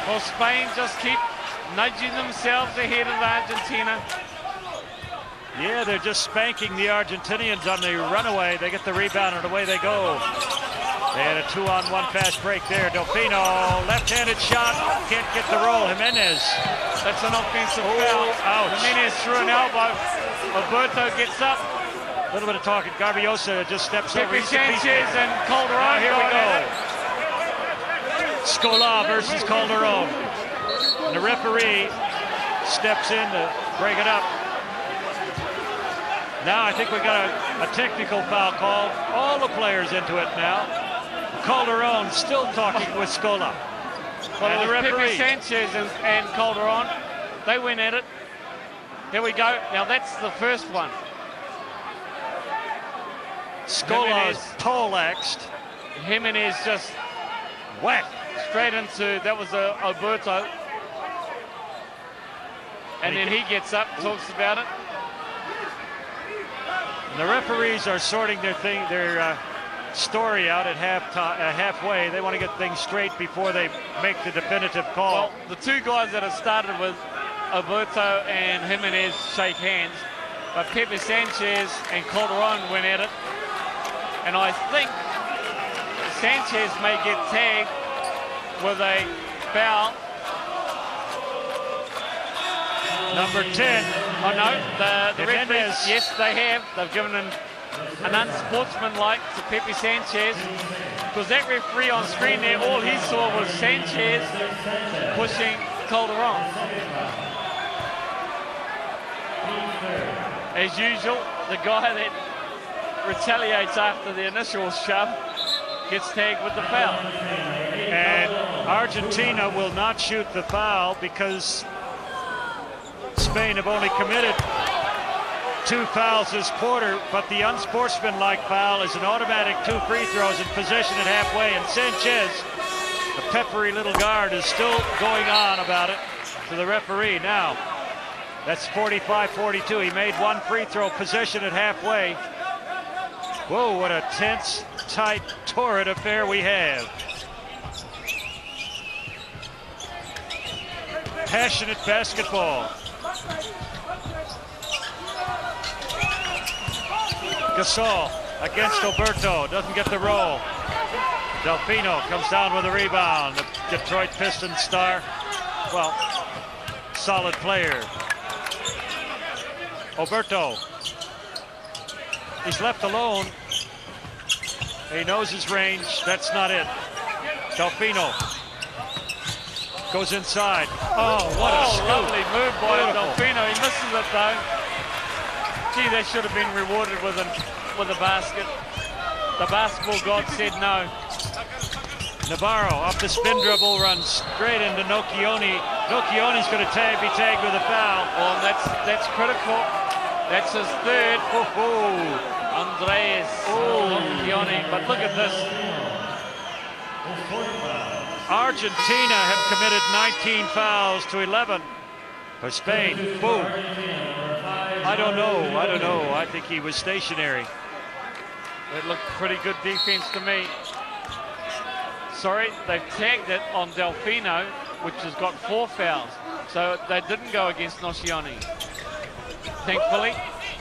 Well, Spain just keep nudging themselves ahead of Argentina. Yeah, they're just spanking the Argentinians on the runaway. They get the rebound and away they go. They had a 2-on-1 fast break there. Delfino, left-handed shot, can't get the roll. Jimenez. That's an offensive foul. Ouch. Jimenez threw an elbow. Alberto gets up. A little bit of talking. Garbiosa just steps over. Pepe Sanchez and Calderon. Here we go. Scola versus Calderon. And the referee steps in to break it up. Now I think we got a technical foul called. All the players into it now. Calderon still talking with Scola. Well, and the referee. Pepe Sanchez and Calderon, they went at it. Here we go. Now that's the first one. Scola's poleaxed. Jimenez just whack straight into, that was Alberto. And then he gets up and talks about it. And the referees are sorting their story out at halfway. They want to get things straight before they make the definitive call. Well, the two guys that have started with Alberto and Jimenez shake hands, but Pepe Sanchez and Calderon went at it. And I think Sanchez may get tagged with a foul. Number 10. Oh no, the referees, yes, they have. They've given an unsportsmanlike to Pepe Sanchez, because that referee on screen there, all he saw was Sanchez pushing Calderon. As usual, the guy that retaliates after the initial shove gets tagged with the foul. And Argentina will not shoot the foul because Spain have only committed 2 fouls this quarter, but the unsportsmanlike foul is an automatic 2 free throws in possession at halfway, and Sanchez, the peppery little guard, is still going on about it to the referee. Now, that's 45-42. He made 1 free throw, possession at halfway. Whoa, what a tense, tight, torrid affair we have. Passionate basketball. Gasol against Alberto, doesn't get the roll. Delfino comes down with a rebound. The Detroit Pistons star, well, solid player. Alberto, he's left alone He knows his range. That's not it. Delfino goes inside. Oh, what a lovely move by Delfino. He misses it though. Gee, that should have been rewarded with a basket. The basketball god said no. Navarro off the spin dribble, runs straight into Nocchioni. Nocchioni's going to be tagged with a foul. Oh, and that's critical. That's his third. Andres Nocchioni. But look at this. Argentina have committed 19 fouls to 11 for Spain. Boom. I don't know. I think he was stationary. It looked pretty good defense to me. Sorry, they've tagged it on Delfino, which has got 4 fouls. So they didn't go against Nocchioni. Thankfully.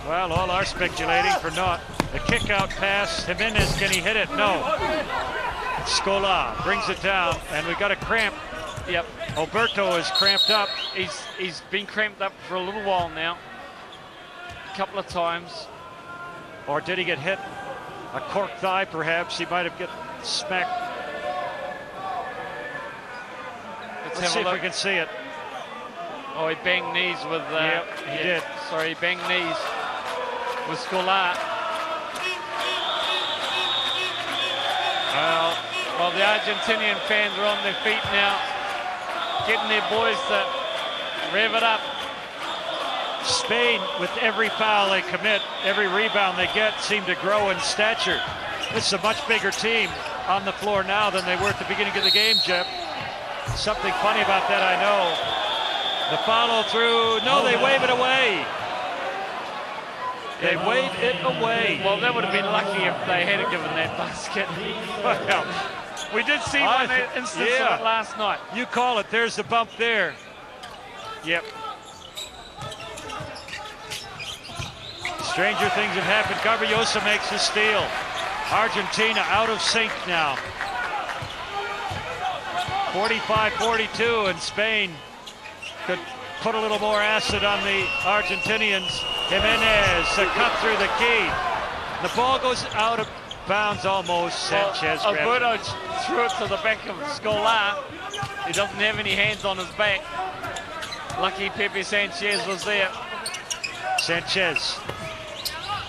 Well, all are speculating for not. The kick out pass, Jimenez, can he hit it? No. Scola brings it down, and we got a cramp. Yep. Alberto is cramped up. He's been cramped up for a little while now. A couple of times. Or did he get hit? A cork thigh, perhaps. He might have get smacked. Let's see if we can see it. Oh, he banged knees with... yep, he did. Sorry, he banged knees with Scola. Well, the Argentinian fans are on their feet now, getting their boys to rev it up. Spain, with every foul they commit, every rebound they get, seem to grow in stature. This is a much bigger team on the floor now than they were at the beginning of the game, Jeff. Something funny about that, I know. The follow through, no, they wave it away. They wave it away. Well, that would have been lucky if they had given that basket. Well, we did see one instance of it last night. You call it. There's the bump there. Yep. Stranger things have happened. Gabrielsa makes the steal. Argentina out of sync now. 45-42, and Spain could put a little more acid on the Argentinians. Jimenez, a cut through the key. The ball goes out of bounds almost. Sanchez. Alberto threw it to the back of Scola. He doesn't have any hands on his back. Lucky Pepe Sanchez was there. Sanchez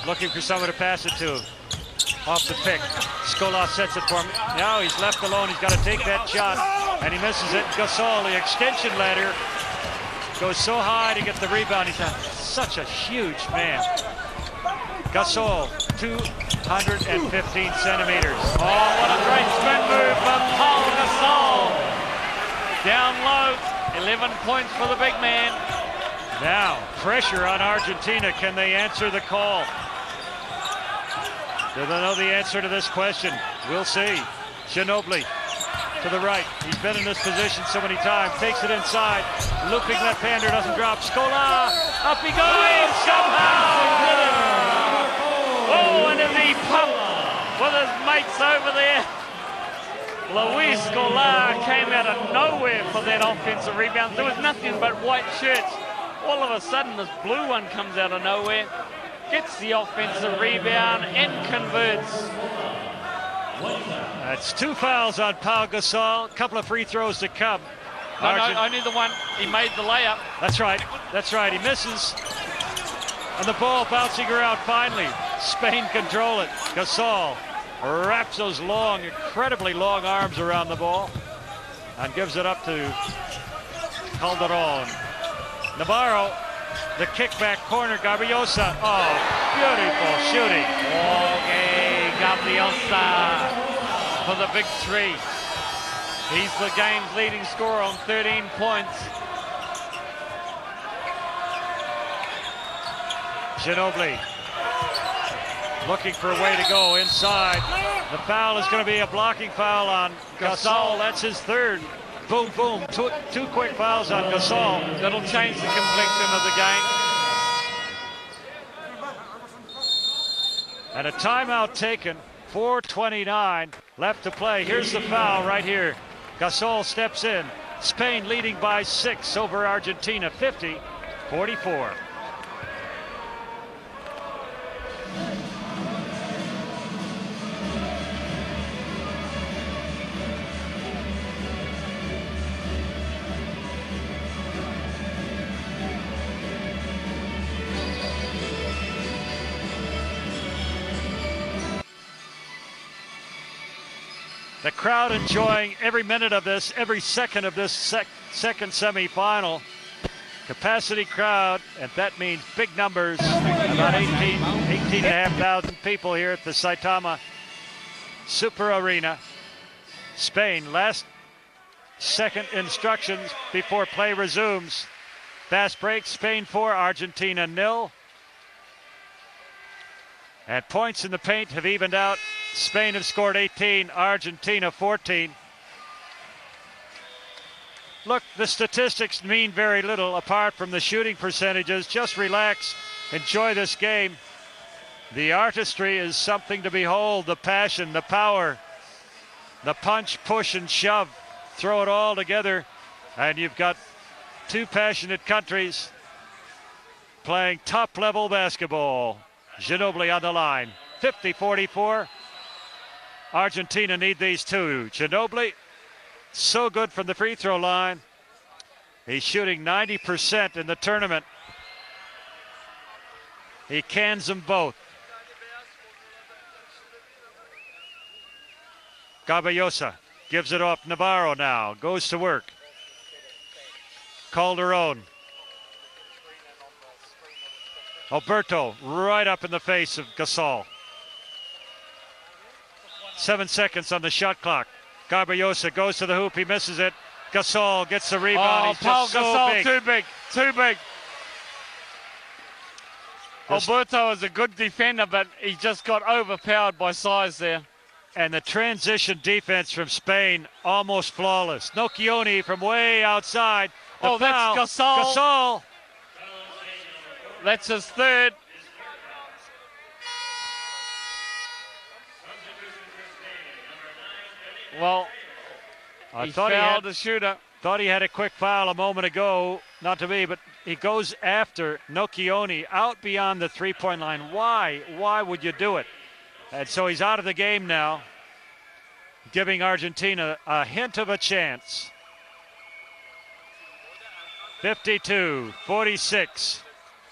looking for someone to pass it to him. Off the pick. Scola sets it for him. Now he's left alone. He's got to take that shot, and he misses it. Gasol, the extension ladder, goes so high to get the rebound. He's such a huge man. Gasol, 215 centimeters. Oh, what a great spin move from Paul Gasol. Down low, 11 points for the big man. Now, pressure on Argentina. Can they answer the call? Do they know the answer to this question? We'll see. Ginobili to the right. He's been in this position so many times. Takes it inside. Looping left-hander, doesn't drop. Scola, up he goes somehow. Oh, and as he pumped with his mates over there. Luis Scola came out of nowhere for that offensive rebound. There was nothing but white shirts. All of a sudden, this blue one comes out of nowhere, gets the offensive rebound and converts. That's 2 fouls on Pau Gasol. A couple of free throws to come. No, only the one. He made the layup. That's right. That's right. He misses. And the ball bouncing around finally. Spain control it. Gasol wraps those long, incredibly long arms around the ball and gives it up to Calderon. Navarro, the kickback corner. Gabrielsa. Oh, beautiful shooting. Okay, Gabrielsa for the big 3. He's the game's leading scorer on 13 points. Ginobili looking for a way to go inside. The foul is going to be a blocking foul on Gasol. That's his 3rd. Boom, boom. Two quick fouls on Gasol. That'll change the complexion of the game. And a timeout taken. 4:29 left to play. Here's the foul right here. Gasol steps in. Spain leading by 6 over Argentina, 50-44. The crowd enjoying every minute of this, every second of this second semifinal. Capacity crowd, and that means big numbers. About 18,500 people here at the Saitama Super Arena. Spain, last second instructions before play resumes. Fast break, Spain 4, Argentina 0. And points in the paint have evened out. Spain have scored 18, Argentina 14. Look, the statistics mean very little apart from the shooting percentages. Just relax, enjoy this game. The artistry is something to behold, the passion, the power, the punch, push, and shove. Throw it all together, and you've got two passionate countries playing top-level basketball. Ginobili on the line, 50-44. Argentina need these two. Ginobili, so good from the free throw line. He's shooting 90% in the tournament. He cans them both. Gabayosa gives it off. Navarro now goes to work. Calderon. Alberto right up in the face of Gasol. 7 seconds on the shot clock. Gabayosa goes to the hoop. He misses it. Gasol gets the rebound. He's just so Gasol, big. too big. Alberto is a good defender, but he just got overpowered by size there. And the transition defense from Spain, almost flawless. Nocchioni from way outside. The foul. That's Gasol. Gasol. That's his third. Well, he fouled the shooter. Thought he had a quick foul a moment ago. Not to me, but he goes after Nocchioni out beyond the three-point line. Why? Why would you do it? And so he's out of the game now, giving Argentina a hint of a chance. 52-46.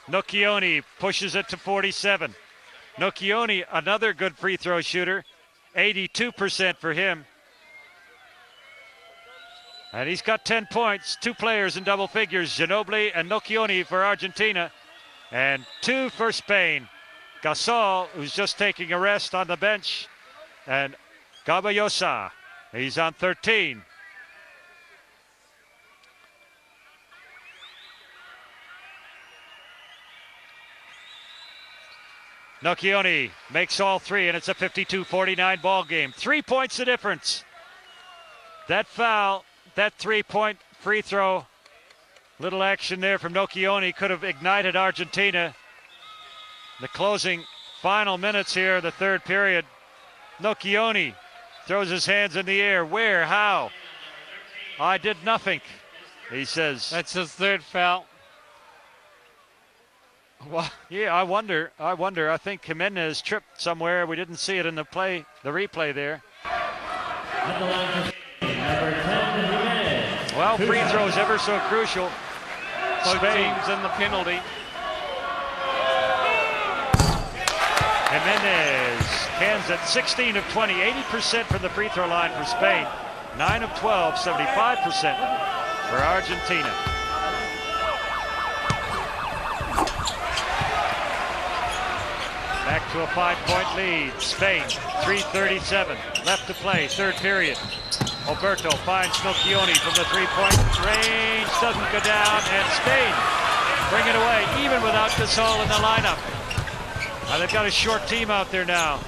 Nocchioni pushes it to 47. Nocchioni, another good free throw shooter, 82% for him. And he's got 10 points, two players in double figures, Ginobili and Nocchioni for Argentina, and two for Spain. Gasol, who's just taking a rest on the bench, and Gabayosa, he's on 13. Nocchioni makes all three, and it's a 52-49 ball game. 3 points the difference. That foul, that three-point free throw, little action there from Nocchioni could have ignited Argentina. The closing final minutes here, the third period. Nocchioni throws his hands in the air. Where? How? I did nothing, he says. That's his third foul. Well, yeah, I wonder. I think Jimenez tripped somewhere. We didn't see it in the replay there. Well, free throws ever so crucial. Both teams in the penalty. Jimenez cans at 16 of 20, 80% from the free throw line for Spain. 9 of 12, 75% for Argentina. Back to a 5-point lead. Spain, 3:37 left to play, third period. Alberto finds Nocchioni from the three-point range, doesn't go down, and Spain bring it away, even without Gasol in the lineup. Now they've got a short team out there now.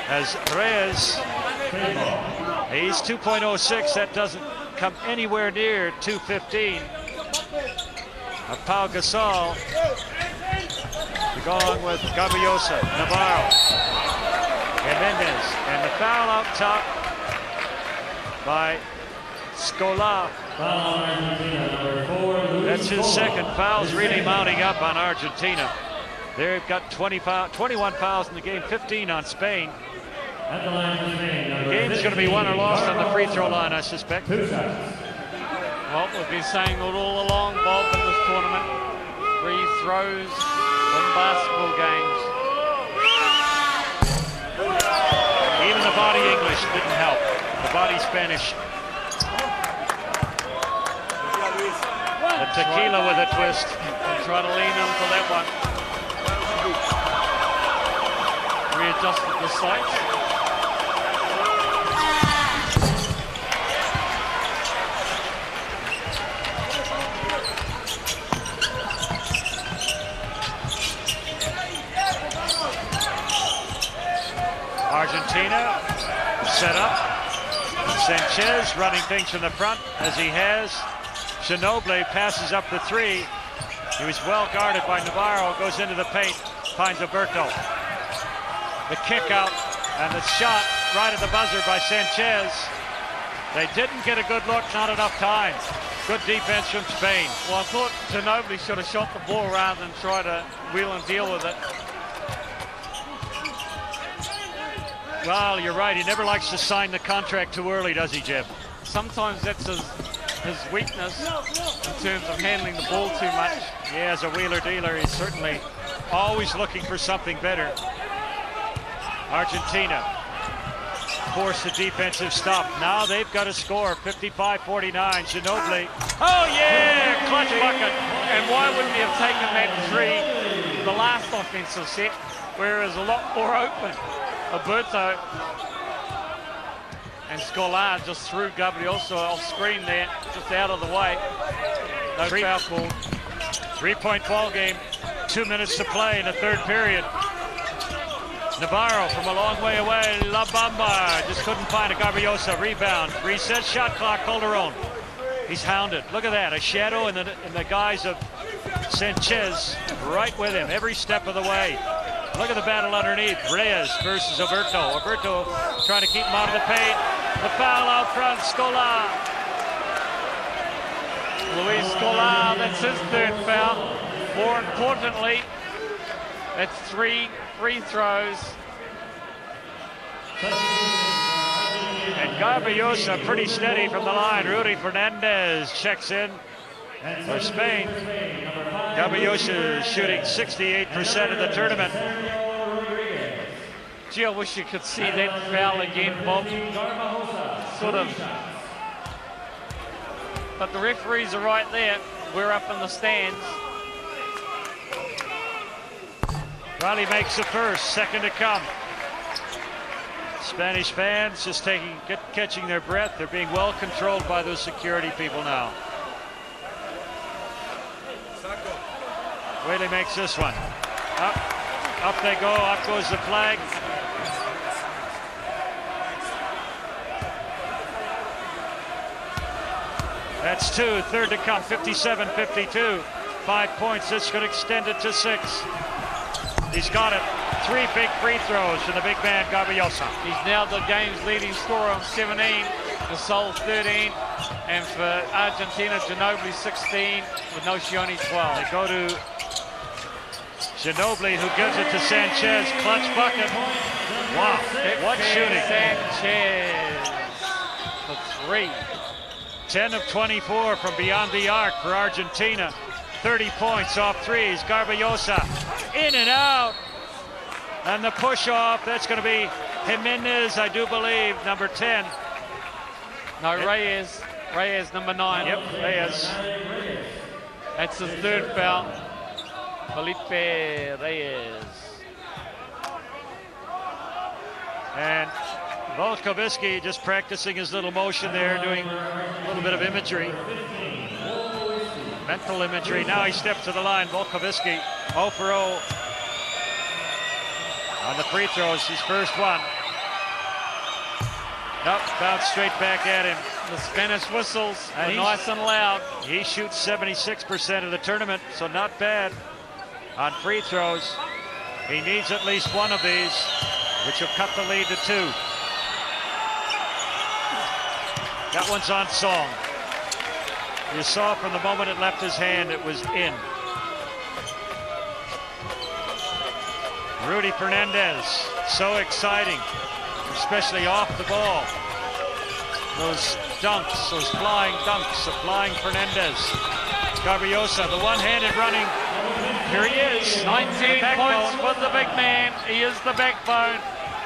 As Reyes, he's 2.06, that doesn't come anywhere near 2:15. Pau Gasol to go along with Gabayosa, Navarro, Jimenez, and the foul out top by Scola. That's his second. Foul's really mounting up on Argentina. They've got 21 fouls in the game, 15 on Spain. The game's going to be won or lost on the free throw line, I suspect. Well, we've been saying it all along, Bob, in this tournament. Free throws in basketball games. Even the bodying Scotty Spanish. The tequila with a twist. And try to lean into that one. Readjusted the sights. Argentina set up. Sanchez running things from the front as he has. Ginobili passes up the three. He was well guarded by Navarro, goes into the paint, finds Alberto. The kick out and the shot right at the buzzer by Sanchez. They didn't get a good look, not enough time. Good defense from Spain. Well, I thought Ginobili should have shot the ball rather than try to wheel and deal with it. Well, you're right. He never likes to sign the contract too early, does he, Jim? Sometimes that's his weakness in terms of handling the ball too much. Yeah, as a wheeler-dealer, he's certainly always looking for something better. Argentina forced the defensive stop. Now they've got to score, 55-49. Ginobili. Oh, yeah! Clutch bucket. And why wouldn't he have taken that three the last offensive set, where it was a lot more open? Alberto and Scolar just threw Gabrielso off screen there, just out of the way. No foul call. 3-point ball game. 2 minutes to play in the third period. Navarro from a long way away. La Bamba just couldn't find a Gabrielso. Rebound. Reset shot clock. Calderon. He's hounded. Look at that. A shadow in the guise of Sanchez right with him every step of the way. Look at the battle underneath. Reyes versus Alberto. Alberto trying to keep him out of the paint. The foul out front. Scolar. Luis Scolar, that's his third foul. More importantly, that's 3 free throws. And Gabrielso pretty steady from the line. Rudy Fernandez checks in for Spain. Gabrielso shooting 68% of the tournament. Gee, I wish you could see that foul again, Bob. Sort of. But the referees are right there. We're up in the stands. Riley makes the first, second to come. Spanish fans just catching their breath. They're being well controlled by those security people now. Whaley makes this one. Up they go, up goes the flag. That's 2, third to come, 57-52. 5 points, this could extend it to 6. He's got it. 3 big free throws from the big man, Gabrielso. He's now the game's leading scorer on 17, Gasol 13, and for Argentina, Ginobili 16, with Nocioni 12. They go to Ginobili, who gives it to Sanchez. Clutch bucket. Wow, what shooting. Sanchez for 3. 10 of 24 from beyond the arc for Argentina. 30 points off threes. Gabrielso in and out. And the push off, that's going to be Jimenez, I do believe, number 10. No, Reyes, number 9. Yep, Reyes. That's his third foul. Felipe Reyes. And Volkovitsky just practicing his little motion there, doing a little bit of imagery. Mental imagery. Now he steps to the line. Volkovitsky 0 for 0 on the free throws. His first one. Nope, bounced straight back at him. The Spanish whistles are nice and loud. He shoots 76% of the tournament, so not bad on free throws. He needs at least one of these, which will cut the lead to 2. That one's on Song. You saw from the moment it left his hand, it was in. Rudy Fernandez, so exciting, especially off the ball. Those dunks, those flying dunks, the flying Fernandez. Gabrielso, the one-handed running. Here he is. 19 points for the big man. He is the backbone.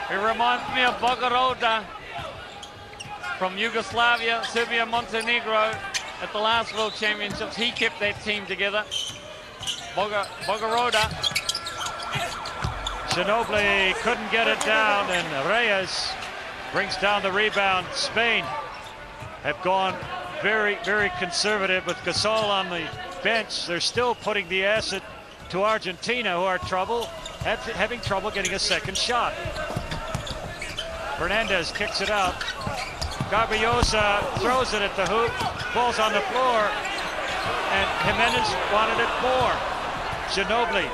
He reminds me of Bogoroda. from Yugoslavia, Serbia, Montenegro at the last World Championships. He kept that team together. Bogoroda. Ginobili couldn't get it down, and Reyes brings down the rebound. Spain have gone very, very conservative with Gasol on the bench. They're still putting the acid to Argentina, who are having trouble getting a second shot. Fernandez kicks it out. Garbajosa throws it at the hoop. Ball's on the floor, and Jimenez wanted it more. Ginobili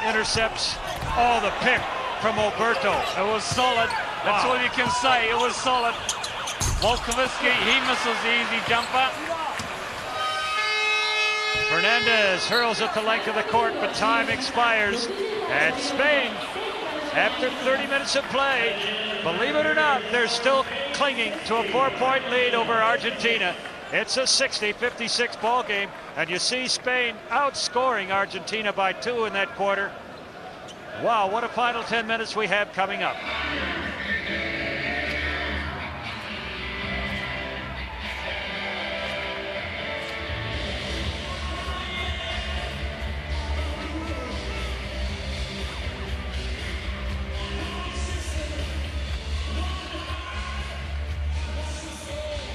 intercepts. Oh, the pick from Oberto. It was solid. That's all you can say. It was solid. Volkovitsky, he misses the easy jumper. Fernandez hurls at the length of the court, but time expires. And Spain, after 30 minutes of play, believe it or not, they're still clinging to a 4-point lead over Argentina. It's a 60-56 ball game, and you see Spain outscoring Argentina by 2 in that quarter. Wow, what a final 10 minutes we have coming up.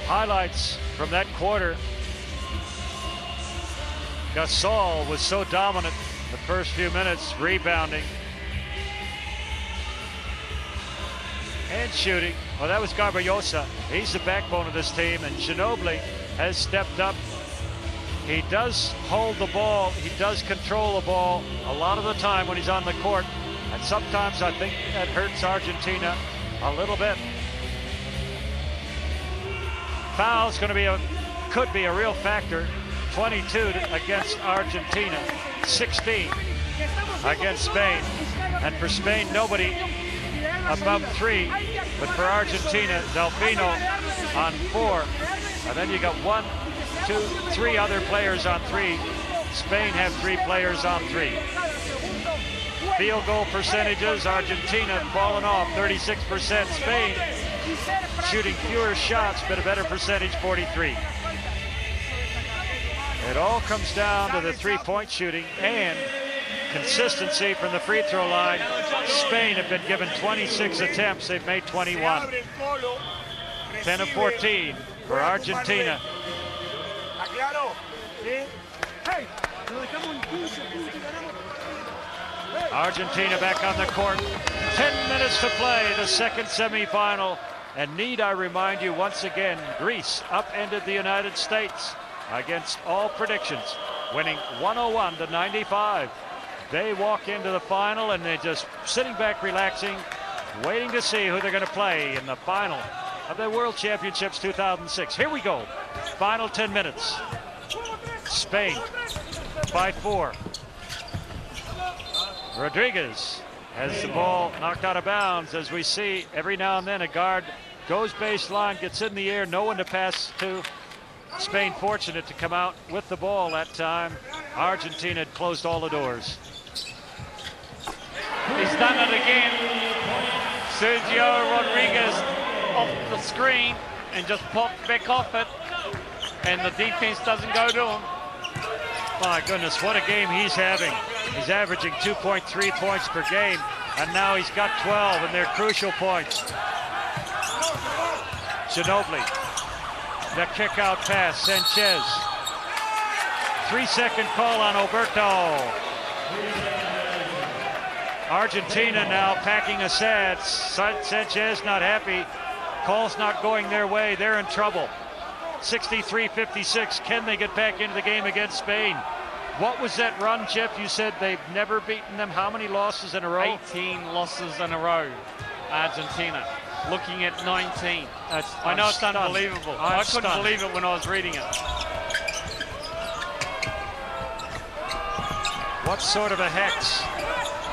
Highlights from that quarter. Gasol was so dominant the first few minutes, rebounding and shooting. Well, that was Garbajosa. He's the backbone of this team, and Ginobili has stepped up. He does hold the ball. He does control the ball a lot of the time when he's on the court, and sometimes I think that hurts Argentina a little bit. Foul's going to could be a real factor. 22 against Argentina, 16 against Spain. And for Spain, nobody above 3, but for Argentina, Delfino on 4. And then you got 1, 2, 3 other players on 3. Spain have 3 players on 3. Field goal percentages, Argentina falling off, 36%. Spain shooting fewer shots, but a better percentage, 43. It all comes down to the 3-point shooting and consistency from the free throw line. Spain have been given 26 attempts. They've made 21. 10 of 14 for Argentina. Argentina back on the court. 10 minutes to play, the second semifinal. And need I remind you once again, Greece upended the United States against all predictions, winning 101-95. They walk into the final and they're just sitting back, relaxing, waiting to see who they're going to play in the final of the World Championships 2006. Here we go. Final 10 minutes. Spain by 4. Rodriguez has the ball knocked out of bounds. As we see every now and then, a guard goes baseline, gets in the air, no one to pass to. Spain fortunate to come out with the ball that time. Argentina had closed all the doors. He's done it again. Sergio Rodriguez off the screen and just popped back off it. And the defense doesn't go to him. My goodness, what a game he's having. He's averaging 2.3 points per game, and now he's got 12, and they're crucial points. Ginobili, the kick out pass, Sanchez. 3-second call on Oberto. Argentina now packing a sad. Sanchez not happy. Call's not going their way. They're in trouble. 63-56. Can they get back into the game against Spain? What was that run, Jeff? You said they've never beaten them. How many losses in a row? 18 losses in a row, Argentina. Looking at 19. I know it's unbelievable. I couldn't believe it when I was reading it. What sort of a hex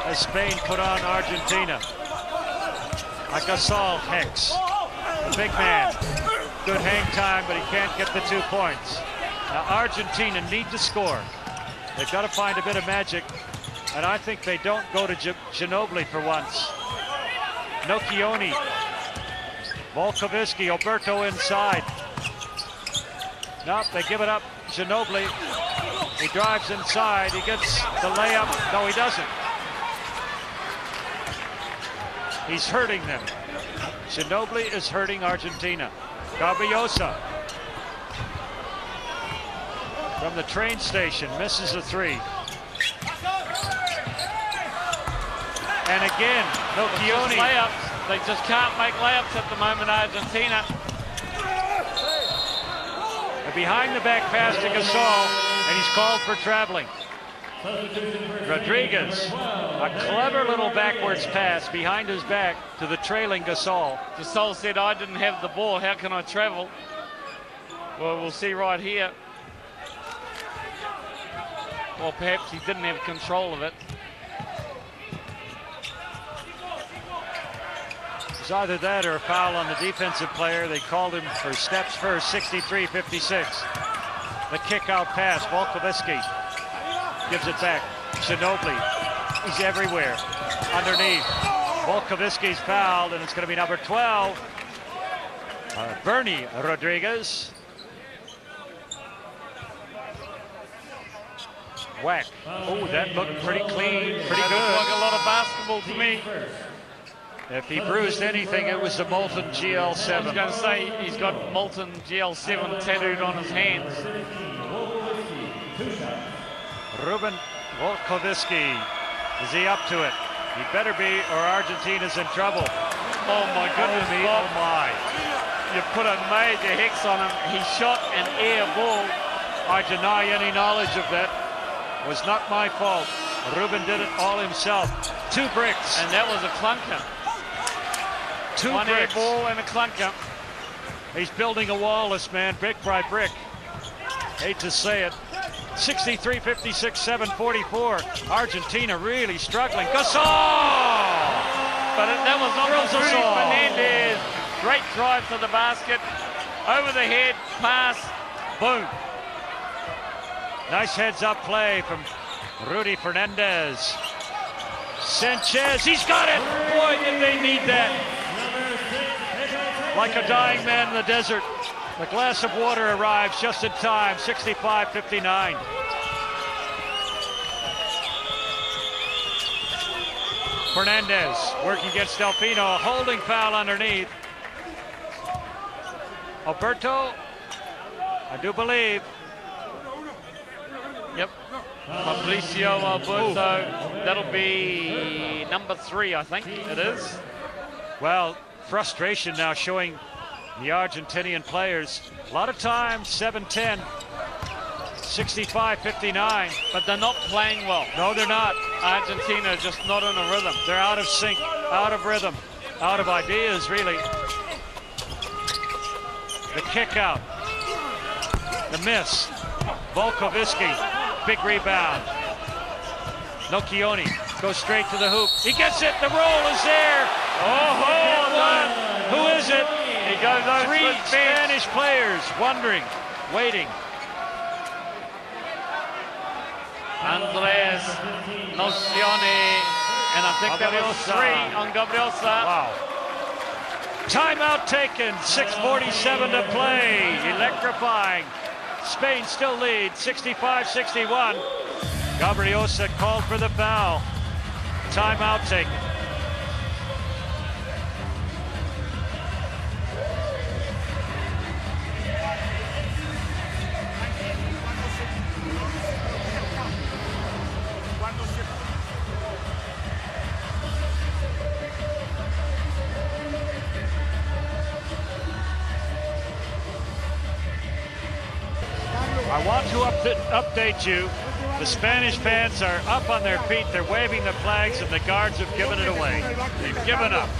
has Spain put on Argentina? A Gasol hex. The big man. Good hang time, but he can't get the 2 points. Now Argentina need to score. They've got to find a bit of magic, and I think they don't go to Ginobili for once. Nocchioni Volkovitsky, Alberto inside. Nope, they give it up. Ginobili, he drives inside. He gets the layup. No, he doesn't. He's hurting them. Ginobili is hurting Argentina. Gabriosa from the train station misses a three. And again, Nocioni. Layups. They just can't make layups at the moment, Argentina. A behind the back pass to Gasol, and he's called for traveling. Rodriguez, a clever little backwards pass behind his back to the trailing Gasol. Gasol said, I didn't have the ball, how can I travel? Well, we'll see right here. Or perhaps he didn't have control of it. It's either that or a foul on the defensive player. They called him for steps first, 63-56. The kick out pass, Volkovitsky gives it back. Ginobili, he's everywhere. Underneath, Volkovitsky's fouled, and it's going to be number 12. Bernie Rodriguez. Whack. Oh, that looked pretty clean, pretty good. Looked like a lot of basketball to me. If he bruised anything, it was the molten GL7. I was going to say he's got molten GL7 tattooed on his hands. Ruben Volkovitsky, is he up to it? He better be, or Argentina's in trouble. Oh my goodness, Bob. Oh my. You put a major hex on him. He shot an air ball. I deny any knowledge of that. It was not my fault. Ruben did it all himself. 2 bricks. And that was a clunker. 2 One bricks. air ball and a clunker. He's building a wall, this man, brick by brick. Hate to say it. 63-56, 7:44. Argentina really struggling. Gasol! But that was on Rudy Fernandez. Great drive to the basket. Over the head, pass, boom. Nice heads-up play from Rudy Fernandez. Sanchez, he's got it! Boy, did they need that. Like a dying man in the desert. The glass of water arrives just in time, 65-59. Fernandez working against Delfino, holding foul underneath. Alberto, I do believe. Yep. Fabricio Alberto, that'll be number 3, I think it is. Well, frustration now showing the Argentinian players. A lot of times, 7-10, 65-59. But they're not playing well. No, they're not. Argentina just not in a rhythm. They're out of sync, out of rhythm, out of ideas, really. The kick out, the miss. Volkovitsky, big rebound. Nocioni goes straight to the hoop. He gets it, the roll is there. Who is it? He goes over 3 Spanish players wondering, waiting. Andres Nocioni, and I think that was 3 on Gabriosa. Wow. Timeout taken, 6:47 to play. Electrifying. Spain still leads, 65-61. Gabriosa called for the foul. Timeout taken. I want to update you. The Spanish fans are up on their feet. They're waving the flags, and the guards have given it away. They've given up.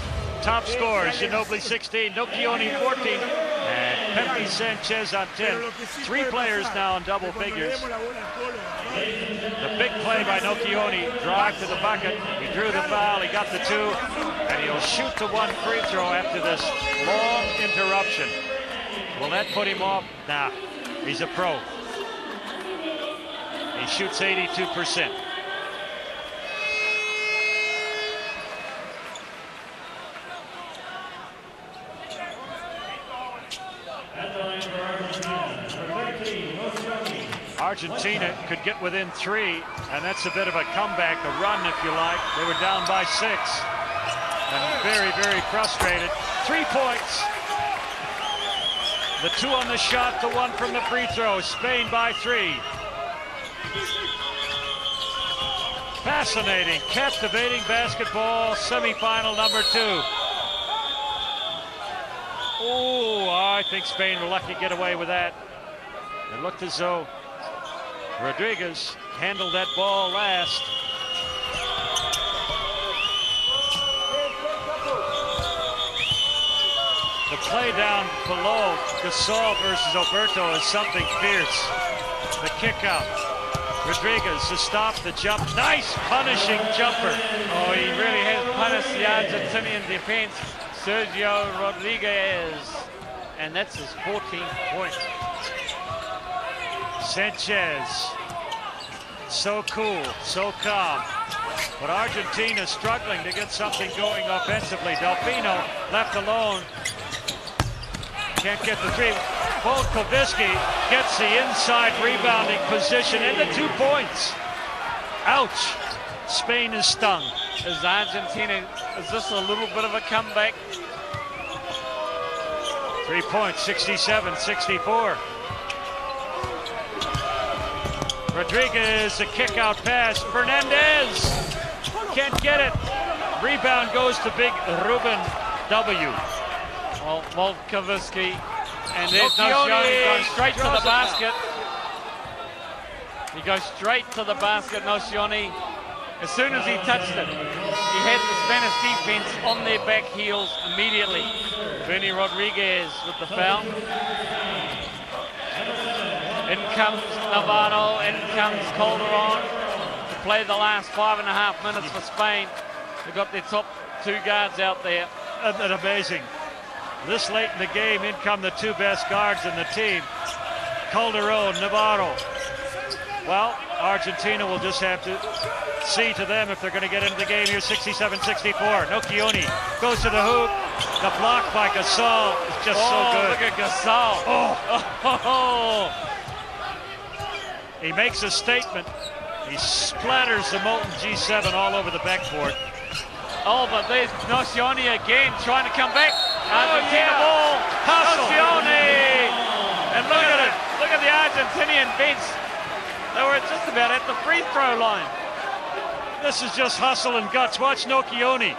Top scorers, Ginobili 16, Nocioni 14, and Pepe Sanchez on 10. 3 players now in double figures. The big play by Nocioni, drive to the bucket. He drew the foul, he got the 2, and he'll shoot the 1 free throw after this long interruption. Will that put him off? Nah, he's a pro. He shoots 82%. Argentina could get within 3, and that's a bit of a comeback, a run if you like. They were down by 6 and very, very frustrated. 3 points. The 2 on the shot, the 1 from the free throw. Spain by 3. Fascinating, captivating basketball, semifinal number 2. Oh, I think Spain were lucky to get away with that. It looked as though Rodriguez handled that ball last. The play down below Gasol versus Alberto is something fierce. The kick out. Rodriguez to stop the jump. Nice punishing jumper. Oh, he really has punished the Argentinian defense, Sergio Rodriguez. And that's his 14th point. Sanchez. So cool, so calm. But Argentina struggling to get something going offensively. Delfino left alone. Can't get the 3. Volkovitsky gets the inside rebounding position into 2 points. Ouch. Spain is stung. Is Argentina, is this a little bit of a comeback? 3 points, 67-64. Rodriguez, a kick out pass. Fernandez can't get it. Rebound goes to big Ruben W. Well, Volkovitsky, and there's Nocioni going straight to the basket. He goes straight to the basket, Nocioni. As soon as he touched it, he had the Spanish defense on their back heels immediately. Bernie Rodriguez with the foul. In comes Navarro, in comes Calderon to play the last 5.5 minutes for Spain. They've got their top 2 guards out there. Isn't that amazing? This late in the game, in come the 2 best guards in the team. Calderon, Navarro. Well, Argentina will just have to see to them if they're going to get into the game here. 67-64. Nocioni goes to the hoop. The block by Gasol is just so good. Look at Gasol. Oh. He makes a statement. He splatters the molten G7 all over the backboard. Oh, but there's Nocioni again trying to come back. Argentina ball. Nocioni. And look at it. Look at the Argentinian bench. They were just about at the free throw line. This is just hustle and guts. Watch Nocioni.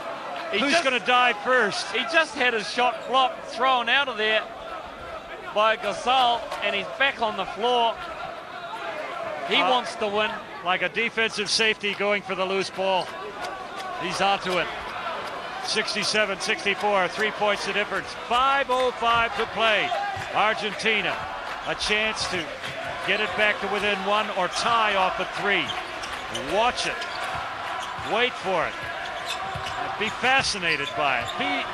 Who's going to dive first? He just had his shot blocked, thrown out of there by Gasol, and he's back on the floor. He wants to win. Like a defensive safety going for the loose ball. He's onto it. 67-64, 3 points the difference. 5:05 to play. Argentina, a chance to get it back to within 1 or tie off the 3. Watch it. Wait for it. Be fascinated by it. Be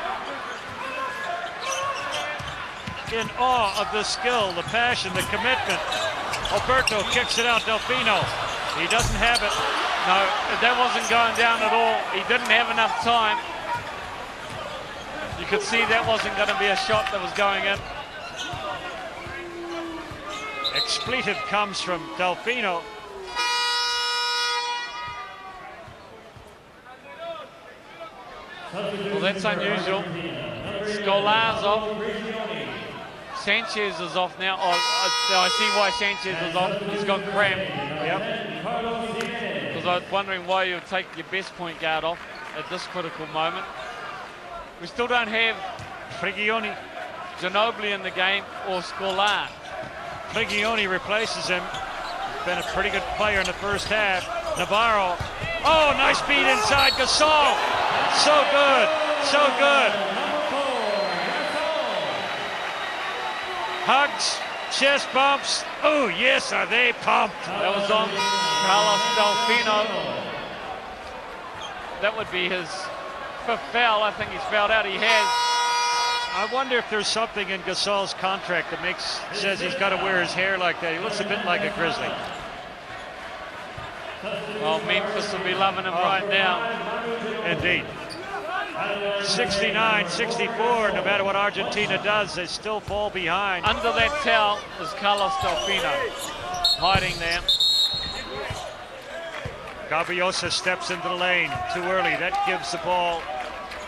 in awe of the skill, the passion, the commitment. Alberto kicks it out. Delfino. He doesn't have it. No, that wasn't going down at all. He didn't have enough time. You could see that wasn't going to be a shot that was going in. Expletive comes from Delfino. Well, that's unusual. Scolar's off. Sanchez is off now. Oh, I see why Sanchez is off. He's got cramp. Yep. Because I was wondering why you would take your best point guard off at this critical moment. We still don't have Prigioni. Ginobili in the game or Scolar. Prigioni replaces him. He's been a pretty good player in the first half. Navarro. Oh, nice beat inside. Gasol. So good. So good. Hugs, chest bumps. Oh, yes, are they pumped? That was on Carlos Delfino. That would be his 5th foul. I think he's fouled out. He has. I wonder if there's something in Gasol's contract that says he's got to wear his hair like that. He looks a bit like a Grizzly. Well, Memphis will be loving him right now. Indeed. 69-64, no matter what Argentina does, they still fall behind. Under that towel is Carlos Delfino. hiding there. Gaviota steps into the lane too early. That gives the ball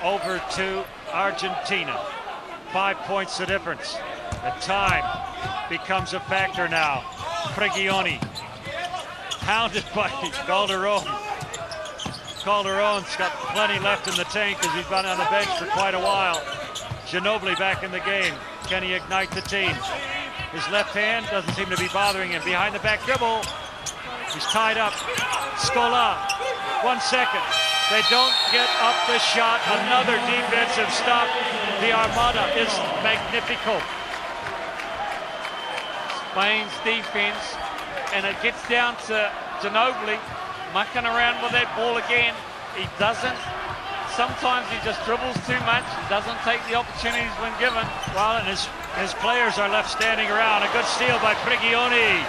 over to Argentina. 5 points the difference. The time becomes a factor now. Prigioni hounded by Calderon. Calderon's got plenty left in the tank because he's been on the bench for quite a while. Ginobili back in the game. Can he ignite the team? His left hand doesn't seem to be bothering him. Behind the back dribble. He's tied up. Scola, 1 second. They don't get up the shot. Another defensive stop. The Armada is magnifico. Spain's defense, and it gets down to Ginobili mucking around with that ball again. He doesn't. Sometimes he just dribbles too much. He doesn't take the opportunities when given. Well, and his players are left standing around. A good steal by Prigioni.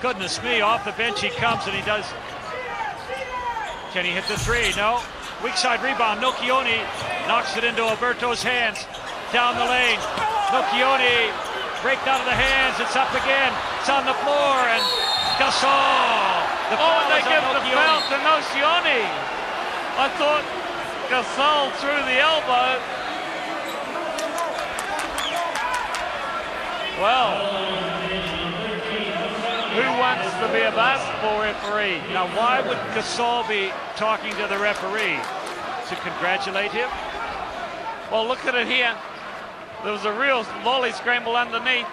Goodness me, off the bench he comes and he does. Can he hit the three? No. Weak side rebound. Nocchioni knocks it into Alberto's hands. Down the lane. Nocchioni break out of the hands. It's up again. It's on the floor and Gasol. And they give the foul to Nocchioni. I thought Gasol threw the elbow. Well, who wants to be a basketball referee? Now, why would Gasol be talking to the referee? To congratulate him? Well, look at it here. There was a real volley scramble underneath.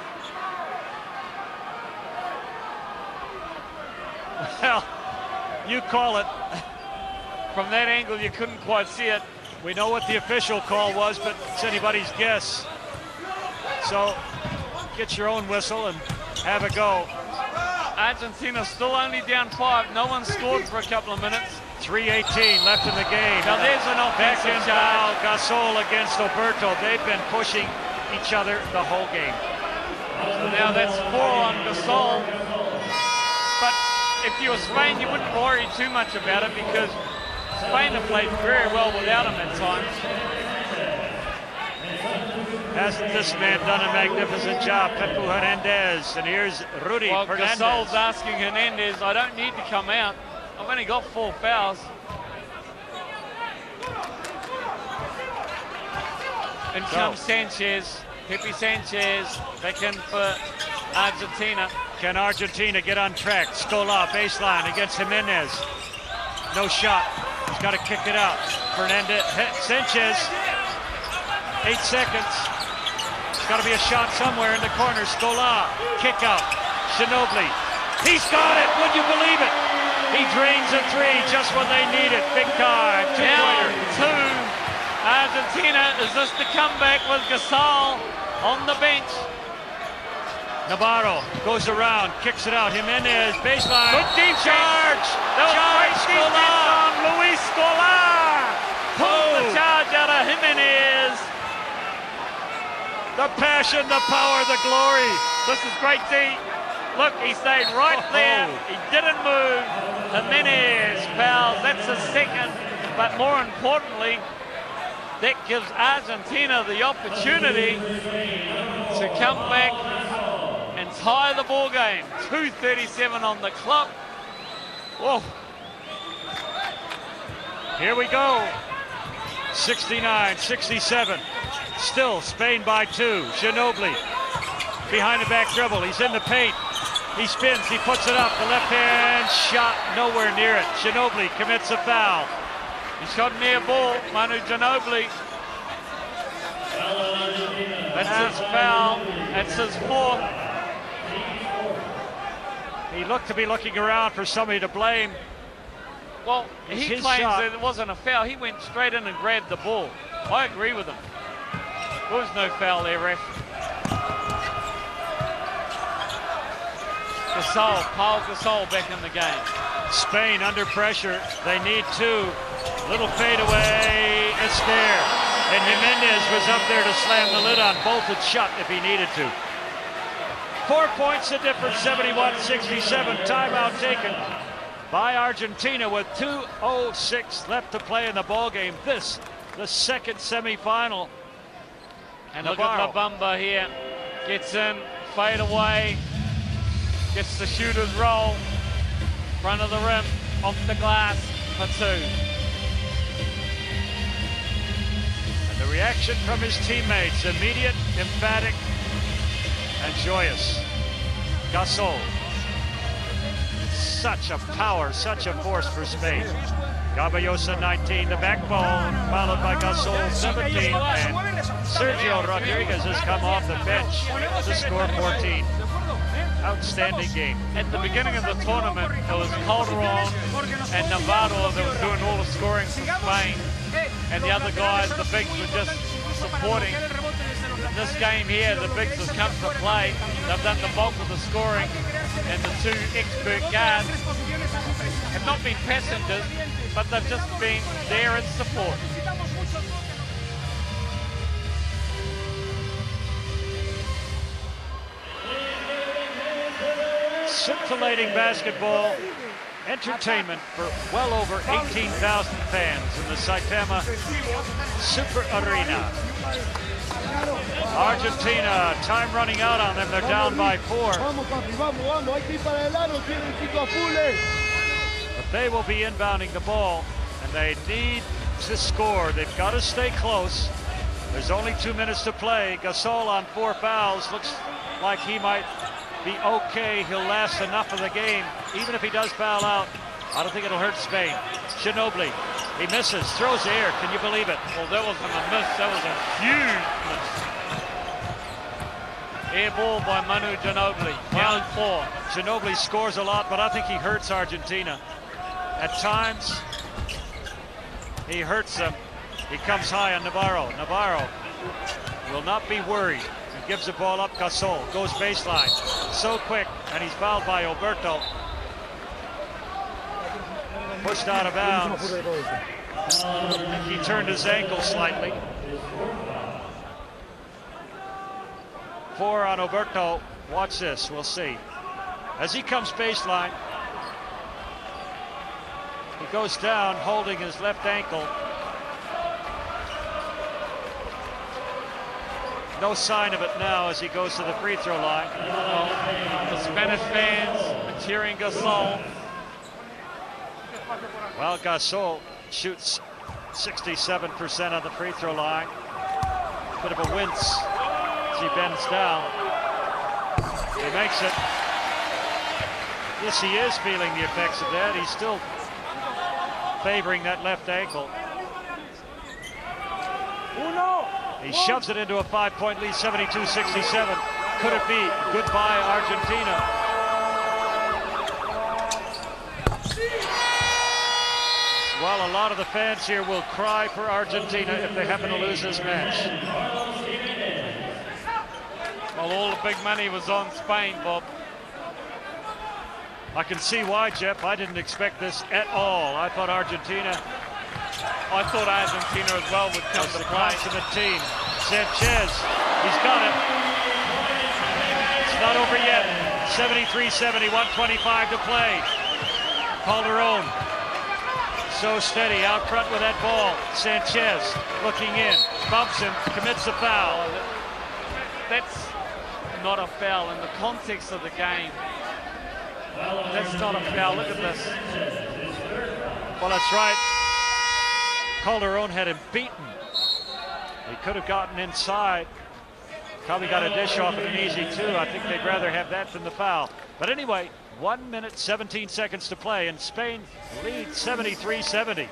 Well, you call it. From that angle, you couldn't quite see it. We know what the official call was, but it's anybody's guess. So, get your own whistle and have a go. Argentina still only down 5. No one scored for a couple of minutes. 3:18 left in the game. Now there's an offensive foul. Gasol against Alberto. They've been pushing each other the whole game. So now that's 4 on Gasol. But if you were Spain, you wouldn't worry too much about it because Spain have played very well without him at times. Hasn't this man done a magnificent job? Pepu Hernandez, and here's Rudy Hernandez. Gasol's asking Hernandez, I don't need to come out. I've only got 4 fouls. In comes Sanchez, Pepe Sanchez, back in for Argentina. Can Argentina get on track? Scola, baseline against Jimenez. No shot. He's got to kick it out. Fernandez, Sanchez, 8 seconds. There's got to be a shot somewhere in the corner. Scola, kick out. Ginobili, he's got it. Would you believe it? He drains a 3 just when they need it. Big time. Now 2. Argentina, is this the comeback with Gasol on the bench? Navarro goes around, kicks it out. Jimenez, baseline. Good deep charge. Charge on Luis Scola. Pull the charge out of Jimenez. The passion, the power, the glory. This is great D. Look, he stayed right there. He didn't move. Jimenez fouls. That's his second. But more importantly, that gives Argentina the opportunity to come back and tie the ball game. 2:37 on the clock. Whoa. Here we go. 69-67. Still Spain by 2. Ginobili behind the back dribble. He's in the paint. He spins. He puts it up. The left hand shot nowhere near it. Ginobili commits a foul. He shot near ball. Manu Ginobili. That's his foul. That's his 4th. He looked to be looking around for somebody to blame. Well, he claims that it wasn't a foul. He went straight in and grabbed the ball. I agree with him. There was no foul there, ref. Gasol, Paul Gasol back in the game. Spain under pressure. They need 2. Little fadeaway. It's there. And Jimenez was up there to slam the lid on. Bolted shut if he needed to. 4 points the difference, 71-67. Timeout taken by Argentina with 2:06 left to play in the ball game. This, the second semifinal. And look at Mabamba here. Gets in, fade away. Gets the shooter's roll. Front of the rim, off the glass for 2. And the reaction from his teammates, immediate, emphatic, and joyous. Gasol. Such a power, such a force for Spain. Gabayosa 19, the backbone, followed by Gasol 17, and Sergio Rodriguez has come off the bench to score 14. Outstanding game. At the beginning of the tournament, it was Calderon and Navarro that were doing all the scoring for Spain, and the other guys, the bigs, were just supporting. In this game here, the bigs have come to play. They've done the bulk of the scoring, and the 2 expert guards have not been passengers, but they've just been there in support. Scintillating basketball entertainment for well over 18,000 fans in the Saitama Super Arena. Argentina, time running out on them. They're down by 4. But they will be inbounding the ball, and they need to score. They've got to stay close. There's only 2 minutes to play. Gasol on 4 fouls. Looks like he might be okay. He'll last enough of the game. Even if he does foul out, I don't think it'll hurt Spain. Ginobili, he misses, throws the air. Can you believe it? Well, that wasn't a miss. That was a huge miss. Air ball by Manu Ginobili. Down 4. Ginobili scores a lot, but I think he hurts Argentina. At times, he hurts them. He comes high on Navarro. Navarro will not be worried. He gives the ball up. Gasol goes baseline. So quick, and he's fouled by Oberto. Pushed out of bounds. He turned his ankle slightly. 4 on Oberto. Watch this. We'll see. As he comes baseline, he goes down holding his left ankle. No sign of it now as he goes to the free throw line. The Spanish fans are cheering Gasol. Well, Gasol shoots 67% on the free throw line. Bit of a wince as he bends down. He makes it. Yes, he is feeling the effects of that. He's still favoring that left ankle. He shoves it into a 5-point lead, 72-67. Could it be goodbye, Argentina? Well, a lot of the fans here will cry for Argentina if they happen to lose this match. Well, all the big money was on Spain, Bob. I can see why, Jeff. I didn't expect this at all. I thought Argentina as well would come to play. Consummate team. Sanchez, he's got it. It's not over yet. 73-70, 1:25 to play. Calderon, so steady out front with that ball. Sanchez looking in, bumps him, commits a foul. That's not a foul in the context of the game. That's not a foul. Look at this. Well, that's right. Calderon had him beaten. He could have gotten inside. Probably got a dish off at an easy 2. I think they'd rather have that than the foul. But anyway, 1 minute, 17 seconds to play, and Spain leads 73-70.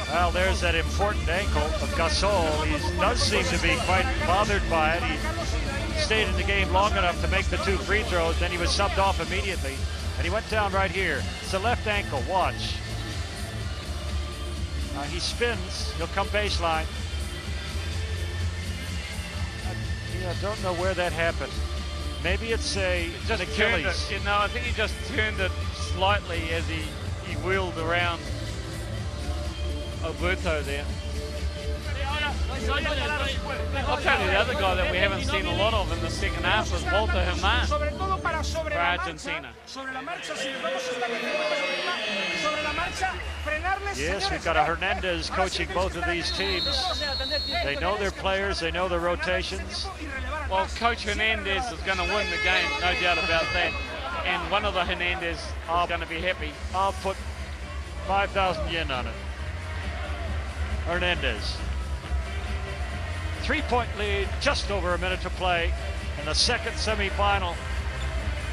Well, there's that important ankle of Gasol. He does seem to be quite bothered by it. He stayed in the game long enough to make the 2 free throws, then he was subbed off immediately, and he went down right here. It's a left ankle. Watch. He spins. He'll come baseline. I don't know where that happened. Maybe it's an Achilles. You know, I think he just turned it slightly as he wheeled around Oberto there. I'll tell you the other guy that we haven't seen a lot of in the second half is Walter Herman. for Argentina. Yes, we've got a Hernandez coaching both of these teams. They know their players, they know their rotations. Well, Coach Hernandez is going to win the game, no doubt about that. And one of the Hernandez is going to be happy. I'll put 5,000 yen on it. Hernandez. 3-point lead, just over a minute to play in the second semifinal.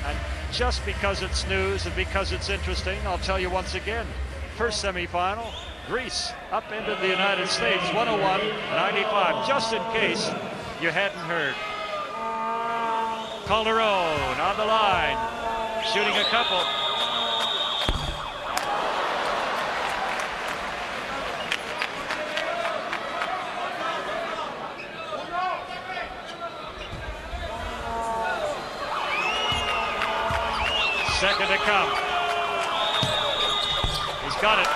And just because it's news and because it's interesting, I'll tell you once again, first semifinal, Greece up into the United States, 101-95, just in case you hadn't heard. Calderon on the line, shooting a couple. Second to come. He's got it.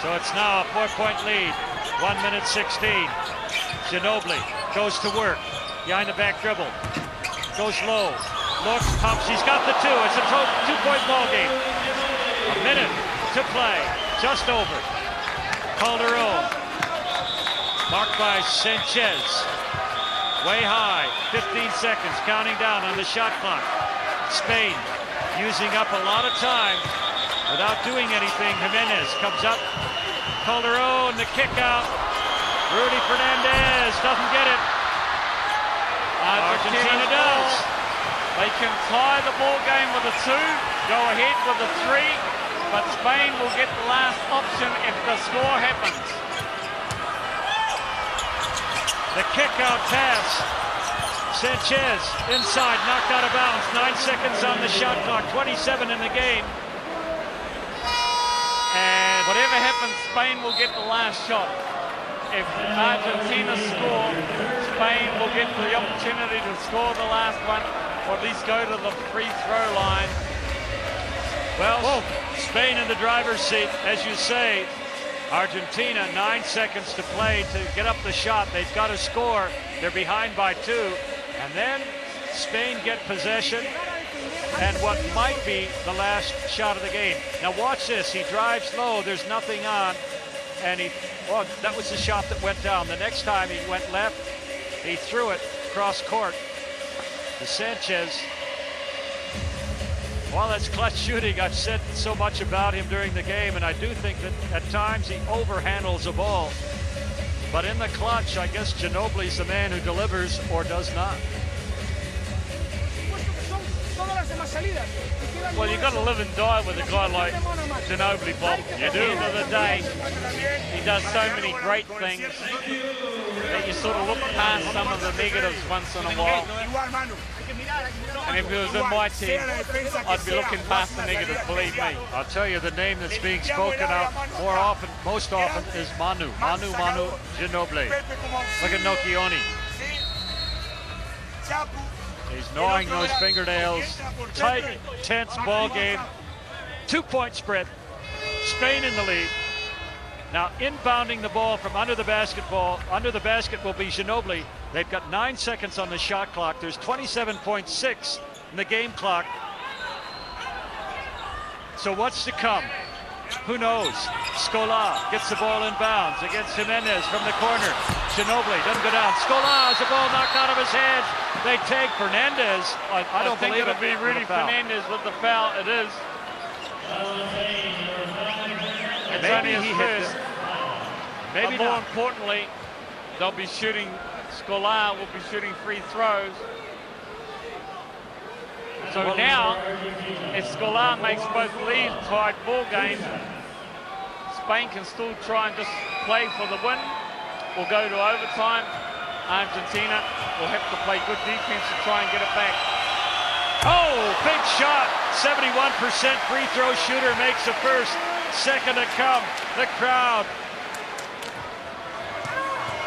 So it's now a 4-point lead. 1 minute 16. Ginobili goes to work. Behind the back dribble. Goes low. Looks, pumps. He's got the two. It's a 2-point ball game. A minute to play. Just over. Calderon. Marked by Sanchez. Way high. 15 seconds. Counting down on the shot clock. Spain using up a lot of time without doing anything. Jimenez comes up. Calderon, the kick out. Rudy Fernandez doesn't get it. Argentina does. They can tie the ball game with a 2, go ahead with a 3, but Spain will get the last option if the score happens. The kick out pass. Sanchez inside, knocked out of bounds. 9 seconds on the shot clock, 27 in the game. And whatever happens, Spain will get the last shot. If Argentina score, Spain will get the opportunity to score the last one, or at least go to the free throw line. Well, Spain in the driver's seat, as you say. Argentina, 9 seconds to play to get up the shot. They've got to score. They're behind by 2. And then Spain get possession and what might be the last shot of the game. Now watch this. He drives low. There's nothing on. And that was the shot that went down. The next time he went left, he threw it cross court to Sanchez. Well, that's clutch shooting. I've said so much about him during the game, and I do think that at times he overhandles a ball. But in the clutch, I guess Ginobili's the man who delivers or does not. Well, you've got to live and die with a guy like Ginobili, Bob. At the end of the day, he does so many great things that you sort of look past some of the negatives once in a while. And if it was in my team, I'd be looking past the negatives, believe me. I'll tell you, the name that's being spoken out most often is Manu. Manu Ginobili. Look at Nocchioni. He's gnawing those fingernails. Tight, tense ball game. 2-point spread. Spain in the lead. Now inbounding the ball from under the basket will be Ginobili. They've got 9 seconds on the shot clock. There's 27.6 in the game clock. So what's to come? Who knows? Scola gets the ball in bounds against Jimenez from the corner. Ginobili doesn't go down. Scola has the ball knocked out of his hands. They take Fernandez. I don't think believe it'll be Rudy Fernandez with the foul. It is. It's only his first. Maybe but more not. importantly, they'll be shooting. Scola will be shooting free throws. So now, if Scola makes both lead tied ball games, Spain can still try and just play for the win or go to overtime. Argentina will have to play good defense to try and get it back. Oh, big shot. 71% free throw shooter makes the first. Second to come. The crowd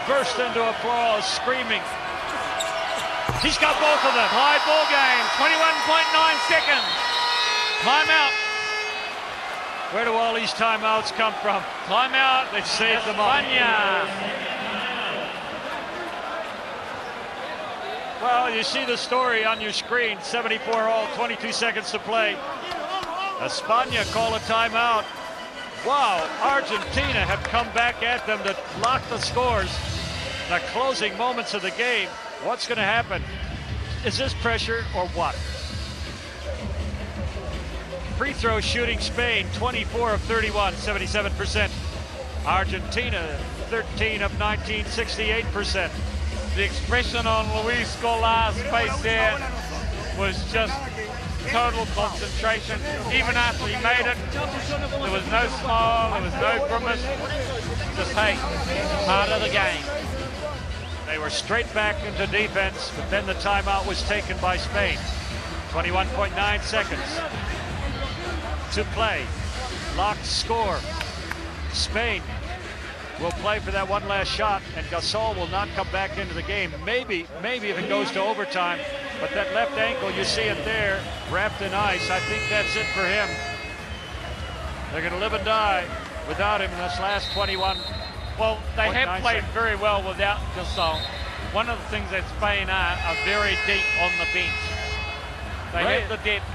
burst into applause, screaming. He's got both of them. Tied ball game, 21.9 seconds. Timeout. Where do all these timeouts come from? Timeout. They've saved them up. Well, you see the story on your screen. 74 all, 22 seconds to play. España call a timeout. Wow, Argentina have come back at them to lock the scores. The closing moments of the game. What's going to happen? Is this pressure or what? Free throw shooting Spain, 24 of 31, 77%. Argentina, 13 of 19, 68%. The expression on Luis Scolár's face there was just total concentration. Even after he made it, there was no smile, there was no grimace. Just, hey, part of the game. They were straight back into defense, but then the timeout was taken by Spain. 21.9 seconds to play. Locked score. Spain will play for that one last shot, and Gasol will not come back into the game. Maybe if it goes to overtime, but that left ankle, you see it there, wrapped in ice. I think that's it for him. They're going to live and die without him in this last 21. Well, they have played very well without Gasol. One of the things that Spain are very deep on the bench. They have the depth.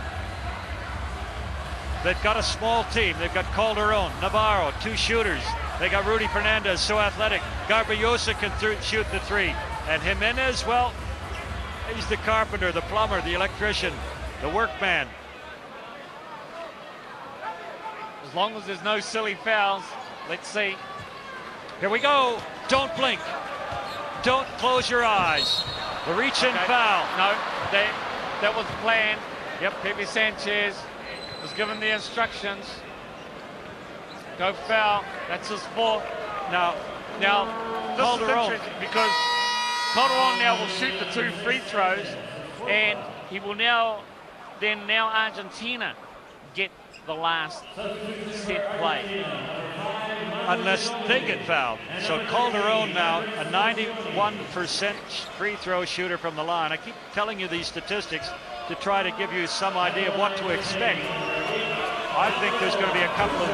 They've got a small team. They've got Calderon, Navarro, 2 shooters. They got Rudy Fernandez, so athletic. Garbajosa can shoot the 3. And Jimenez, well, he's the carpenter, the plumber, the electrician, the workman. As long as there's no silly fouls, let's see. Here we go. Don't blink. Don't close your eyes. The reach-in foul. No, that was planned. Yep, Pepe Sanchez was given the instructions. Go foul. That's his 4th. Now, this Calderon, is interesting because Calderon now will shoot the 2 free throws, and he will now Argentina get the last set play. Unless they get fouled. So Calderon now, a 91% free throw shooter from the line. I keep telling you these statistics to try to give you some idea of what to expect. I think there's going to be a couple of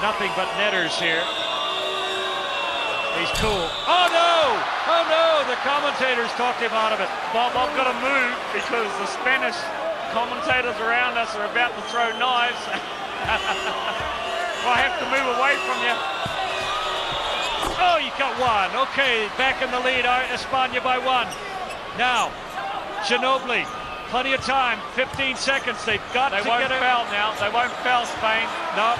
nothing but netters here. He's cool. Oh no! Oh no! The commentators talked him out of it. Bob, I've got to move because the Spanish commentators around us are about to throw knives. I have to move away from you. Oh, you got 1. Okay, back in the lead, España by 1. Now, Ginobili, plenty of time, 15 seconds. They've got to get it. They won't foul now. They won't foul Spain. No.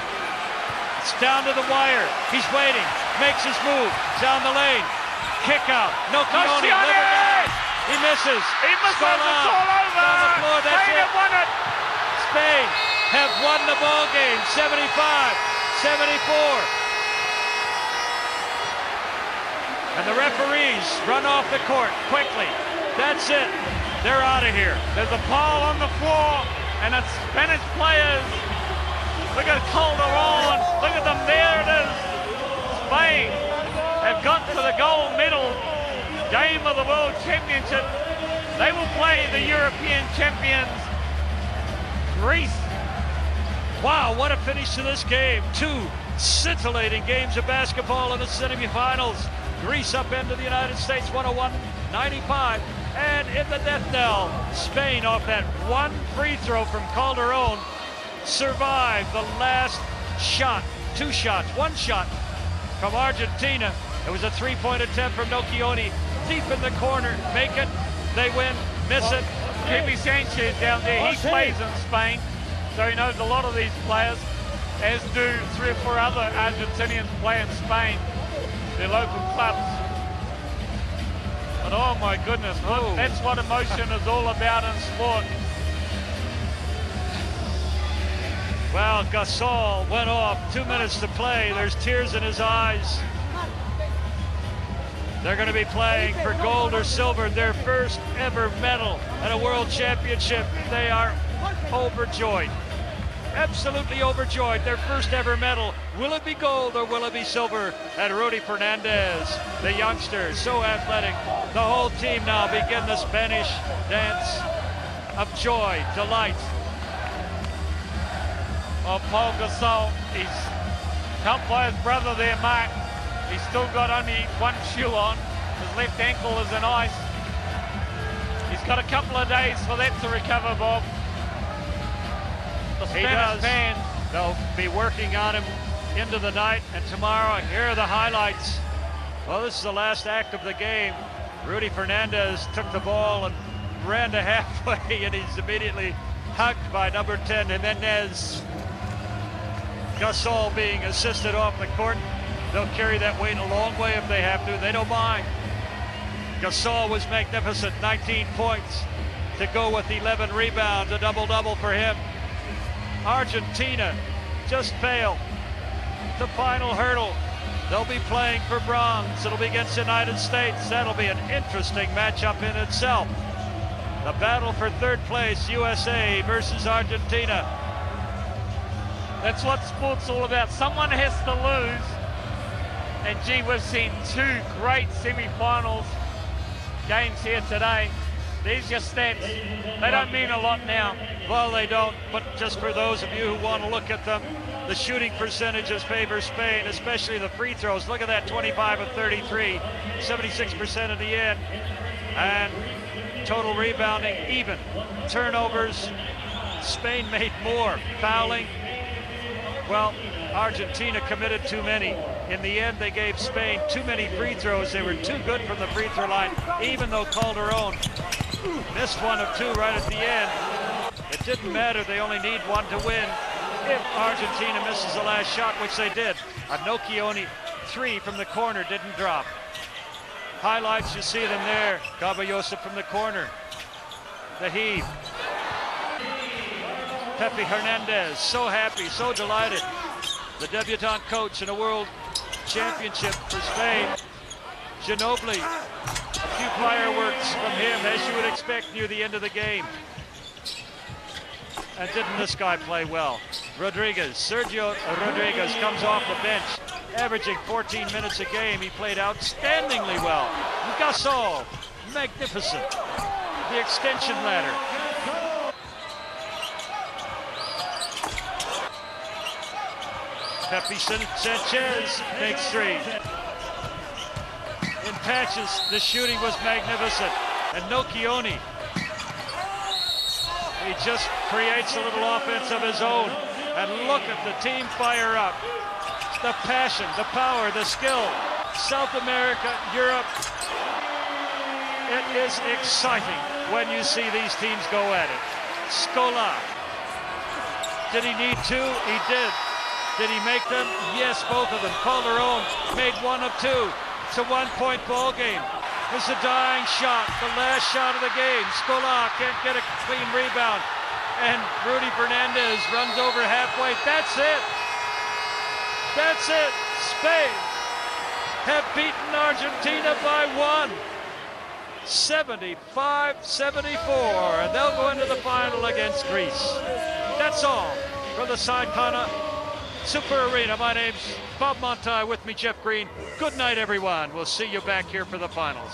It's down to the wire. He's waiting. Makes his move. Down the lane. Kick out. No, he misses. He misses. It's all over. Down the floor. That's Spain have won it. Spain have won the ball game. 75-74. And the referees run off the court quickly. That's it. They're out of here. There's a pile on the floor, and it's Spanish players. Look at Calderon. Look at them. There it is. Spain have got to the gold medal game of the World Championship. They will play the European champions, Greece. Wow, what a finish to this game. 2 scintillating games of basketball in the semifinals. Greece upended the United States 101-95. And in the death knell, Spain off that 1 free throw from Calderon survived the last shot. 2 shots, 1 shot from Argentina. It was a 3-point attempt from Nocchioni. Deep in the corner, make it, they win, miss it. Pepe Sanchez down there, he plays in Spain, so he knows a lot of these players, as do 3 or 4 other Argentinians play in Spain, their local clubs. But oh my goodness, that's what emotion is all about in sport. Well, Gasol went off, 2 minutes to play. There's tears in his eyes. They're going to be playing for gold or silver, their first ever medal at a world championship. They are overjoyed, absolutely overjoyed. Their first ever medal. Will it be gold or will it be silver? And Rudy Fernandez, the youngster, so athletic. The whole team now begin the Spanish dance of joy, delight. Well, Paul Gasol, he's helped by his brother there, Mark. He's still got only 1 shoe on. His left ankle is in ice. got a couple of days for that to recover, Bob. The He Spanish does. fans. They'll be working on him into the night, and tomorrow, here are the highlights. Well, this is the last act of the game. Rudy Fernandez took the ball and ran to halfway, and he's immediately hugged by number 10, Jimenez. Gasol being assisted off the court. They'll carry that weight a long way if they have to. They don't mind. Gasol was magnificent, 19 points to go with 11 rebounds, a double-double for him. Argentina just failed the final hurdle. They'll be playing for bronze. It'll be against the United States. That'll be an interesting matchup in itself. The battle for third place, USA versus Argentina. That's what sport's all about. Someone has to lose. And gee, we've seen two great semi-finals games here today. There's your stats. They don't mean a lot now. Well, they don't, but just for those of you who want to look at them, the shooting percentages favor Spain, especially the free throws. Look at that, 25 of 33, 76% at the end. And total rebounding, even. Turnovers, Spain made more. Fouling, well, Argentina committed too many. In the end, they gave Spain too many free throws. They were too good from the free throw line, even though Calderon missed one of two right at the end. It didn't matter. They only need one to win. If Argentina misses the last shot, which they did, a Nocchioni three from the corner didn't drop. Highlights, you see them there. Gabayosa from the corner. The heave. Pepe Hernandez, so happy, so delighted. The debutante coach in a world championship for Spain. Ginobili, a few fireworks from him, as you would expect near the end of the game. And didn't this guy play well? Rodriguez, Sergio Rodriguez comes off the bench, averaging 14 minutes a game. He played outstandingly well. Gasol, magnificent. The extension ladder. Pepe Sanchez makes three. In patches, the shooting was magnificent. And Nocchioni, he just creates a little offense of his own. And look at the team fire up. The passion, the power, the skill. South America, Europe. It is exciting when you see these teams go at it. Scola. Did he need two? He did. Did he make them? Yes, both of them. Calderon made one of two. It's a one-point ball game. It's a dying shot, the last shot of the game. Scola can't get a clean rebound. And Rudy Fernandez runs over halfway. That's it. That's it. Spain have beaten Argentina by one. 75-74. And they'll go into the final against Greece. That's all from the Saikana Super Arena. My name's Bob Monti, with me Jeff Green. Good night, everyone. We'll see you back here for the finals.